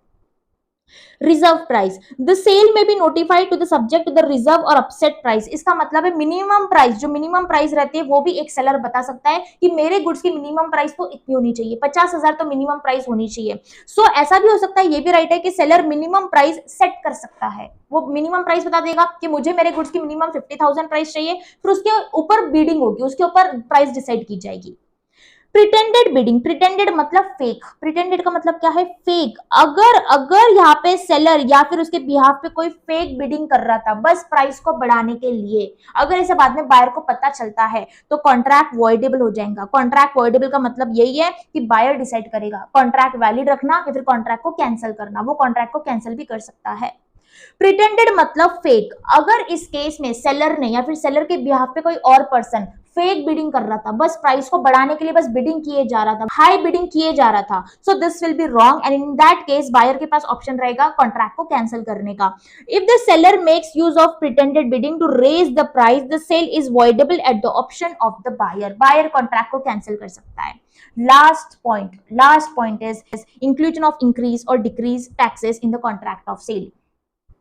रिजर्व प्राइस, द सेल में be notified to the subject to the reserve और अपसेट प्राइस। इसका मतलब है मिनिमम प्राइस, जो मिनिमम प्राइस रहती है वो भी एक सेलर बता सकता है कि मेरे गुड्स की मिनिमम प्राइस तो इतनी होनी चाहिए, 50,000 तो मिनिमम प्राइस होनी चाहिए। सो ऐसा भी हो सकता है, ये भी राइट है कि सेलर मिनिमम प्राइस सेट कर सकता है। वो मिनिमम प्राइस बता देगा कि मुझे मेरे गुड्स की मिनिमम 50,000 प्राइस चाहिए, फिर उसके ऊपर बीडिंग होगी, उसके ऊपर प्राइस डिसाइड की जाएगी। प्रिटेंडेड बिडिंग, प्रिटेंडेड मतलब फेक, प्रिटेंडेड का मतलब क्या है, फेक। अगर अगर यहाँ पे सेलर या फिर उसके बिहाफ पे कोई फेक बिडिंग कर रहा था बस प्राइस को बढ़ाने के लिए, अगर इसे बाद में बायर को पता चलता है तो कॉन्ट्रैक्ट वॉइडेबल हो जाएगा। कॉन्ट्रैक्ट वॉइडेबल का मतलब यही है कि बायर डिसाइड करेगा कॉन्ट्रैक्ट वैलिड रखना या फिर कॉन्ट्रैक्ट को कैंसिल करना, वो कॉन्ट्रैक्ट को कैंसिल भी कर सकता है। प्रिटेंडेड मतलब फेक, अगर इस केस में सेलर ने या फिर सेलर के बिहाफ पे कोई और पर्सन फेक बिडिंग कर रहा था, बस प्राइस को बढ़ाने के लिए बस बिडिंग किए जा रहा था, हाई बिडिंग किए जा रहा था, so this will be wrong and in that case buyer के पास ऑप्शन रहेगा कॉन्ट्रैक्ट को कैंसिल करने का। If the seller makes use of pretended bidding to raise the price, the sale is voidable at the option of the buyer, buyer contract को cancel कर सकता है। Last point is inclusion of increase or decrease taxes in the contract of sale.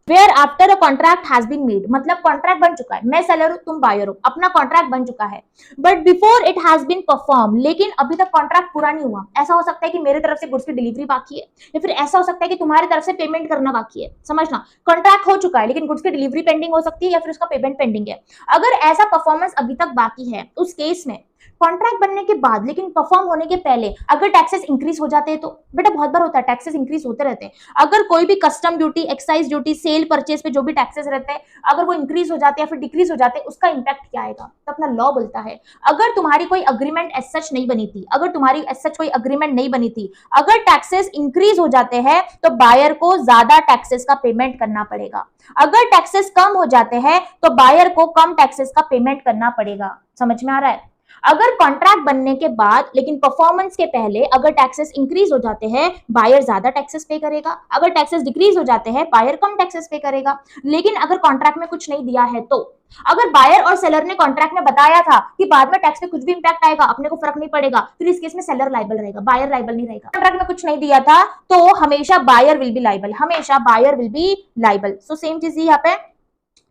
Where after a contract has been made, मतलब contract बन चुका है, मैं seller हूं तुम बायर हो, अपना कॉन्ट्रैक्ट बन चुका है, but before it has been perform, लेकिन अभी तक कॉन्ट्रैक्ट पूरा नहीं हुआ। ऐसा हो सकता है कि मेरी तरफ से गुड्स की डिलीवरी बाकी है, या फिर ऐसा हो सकता है कि तुम्हारी तरफ से पेमेंट करना बाकी है। समझना, कॉन्ट्रैक्ट हो चुका है लेकिन गुड्स की डिलीवरी पेंडिंग हो सकती है या फिर उसका पेमेंट पेंडिंग है। अगर ऐसा परफॉर्मेंस अभी तक बाकी है, उस केस में कॉन्ट्रैक्ट बनने के बाद लेकिन परफॉर्म होने के पहले अगर टैक्सेस इंक्रीज हो जाते हैं, तो बेटा बहुत बार होता है टैक्सेस इंक्रीज होते रहते हैं। अगर कोई भी custom duty, excise duty, cell purchase पे जो भी टैक्सेस रहते हैं, अगर वो इंक्रीज हो जाते हैं या फिर डिक्रीज हो जाते हैं, उसका इंपैक्ट क्या आएगा, तो अपना लॉ बोलता है अगर तुम्हारी कोई अग्रीमेंट एज सच नहीं बनी थी, अगर तुम्हारी एज सच कोई अग्रीमेंट नहीं बनी थी, अगर टैक्सेस इंक्रीज हो जाते हैं तो बायर को ज्यादा टैक्सेस का पेमेंट करना पड़ेगा। अगर टैक्सेस कम हो जाते हैं तो बायर को कम टैक्सेस का पेमेंट करना पड़ेगा। समझ में आ रहा है? अगर कॉन्ट्रैक्ट बनने के बाद लेकिन परफॉर्मेंस के पहले अगर टैक्सेस इंक्रीज हो जाते हैं, बायर ज्यादा टैक्सेस पे करेगा, अगर टैक्सेस डिक्रीज हो जाते हैं बायर कम टैक्सेस पे करेगा। लेकिन अगर कॉन्ट्रैक्ट में कुछ नहीं दिया है, तो अगर बायर और सेलर ने कॉन्ट्रैक्ट में बताया था कि बाद में टैक्स पे कुछ भी इंपैक्ट आएगा, अपने को फर्क नहीं पड़ेगा, फिर इस केस में सेलर लाइबल रहेगा, बायर लाइबल नहीं रहेगा। कॉन्ट्रैक्ट में कुछ नहीं दिया था तो हमेशा बायर विल बी लाइबल, हमेशा buyer will be liable. So same चीज यहाँ पे,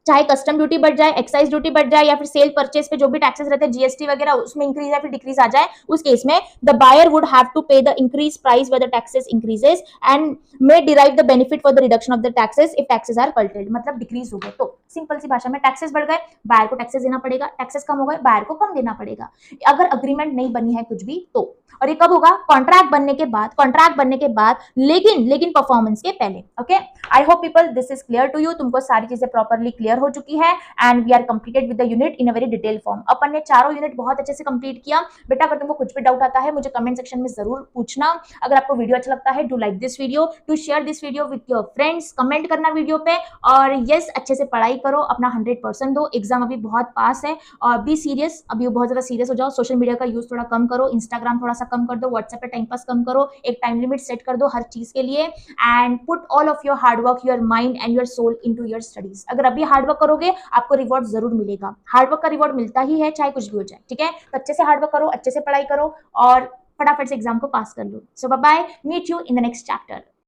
चाहे कस्टम ड्यूटी बढ़ जाए, एक्साइज ड्यूटी बढ़ जाए या फिर सेल परचेज पे जो भी टैक्सेस रहते हैं, जीएसटी वगैरह, उसमें इंक्रीज या फिर डिक्रीज आ जाए, उस केस में the buyer would have to pay the increase price where the taxes increases and may derive the benefit for the reduction of the taxes if taxes are curtailed, मतलब decrease हो गए तो simple सी भाषा में taxes बढ़ गए, buyer को टैक्सेस देना पड़ेगा, टैक्सेस कम हो गए, बायर को कम देना पड़ेगा, अगर अग्रीमेंट नहीं बनी है कुछ भी तो। और ये कब होगा? कॉन्ट्रैक्ट बनने के बाद, कॉन्ट्रैक्ट बनने के बाद लेकिन परफॉर्मेंस के पहले। Okay, I hope people this is clear to you, तुमको सारी चीजें प्रॉपर्ली क्लियर हो चुकी है and we are completed with the unit in a very detail form. अपन ने चारों यूनिट बहुत अच्छे से कंप्लीट किया। बेटा अगर तुमको कुछ भी डाउट आता है मुझे कमेंट सेक्शन में जरूर पूछना। अगर आपको वीडियो अच्छा लगता है, do like this video, to share this video with your friends, comment करना वीडियो पे, और यस अच्छे से पढ़ाई करो, अपना 100% दो, एग्जाम अभी बहुत पास है, और बी सीरियस, अभी बहुत ज्यादा सीरियस हो जाओ, सोशल मीडिया का यूज थोड़ा कम करो, इंस्टाग्राम थोड़ा सा कम कर दो, व्हाट्सएप पे टाइम पास कम करो, एक टाइम लिमिट सेट कर दो हर चीज के लिए, and put all of your hard work, your mind and your soul into your studies. अगर अभी हार्ड वर्क करोगे आपको रिवॉर्ड जरूर मिलेगा, हार्डवर्क का रिवॉर्ड मिलता ही है चाहे कुछ भी हो जाए, ठीक है? तो अच्छे से हार्डवर्क करो, अच्छे से पढ़ाई करो और फटाफट से एग्जाम को पास कर लो। So bye bye, meet you in the next chapter.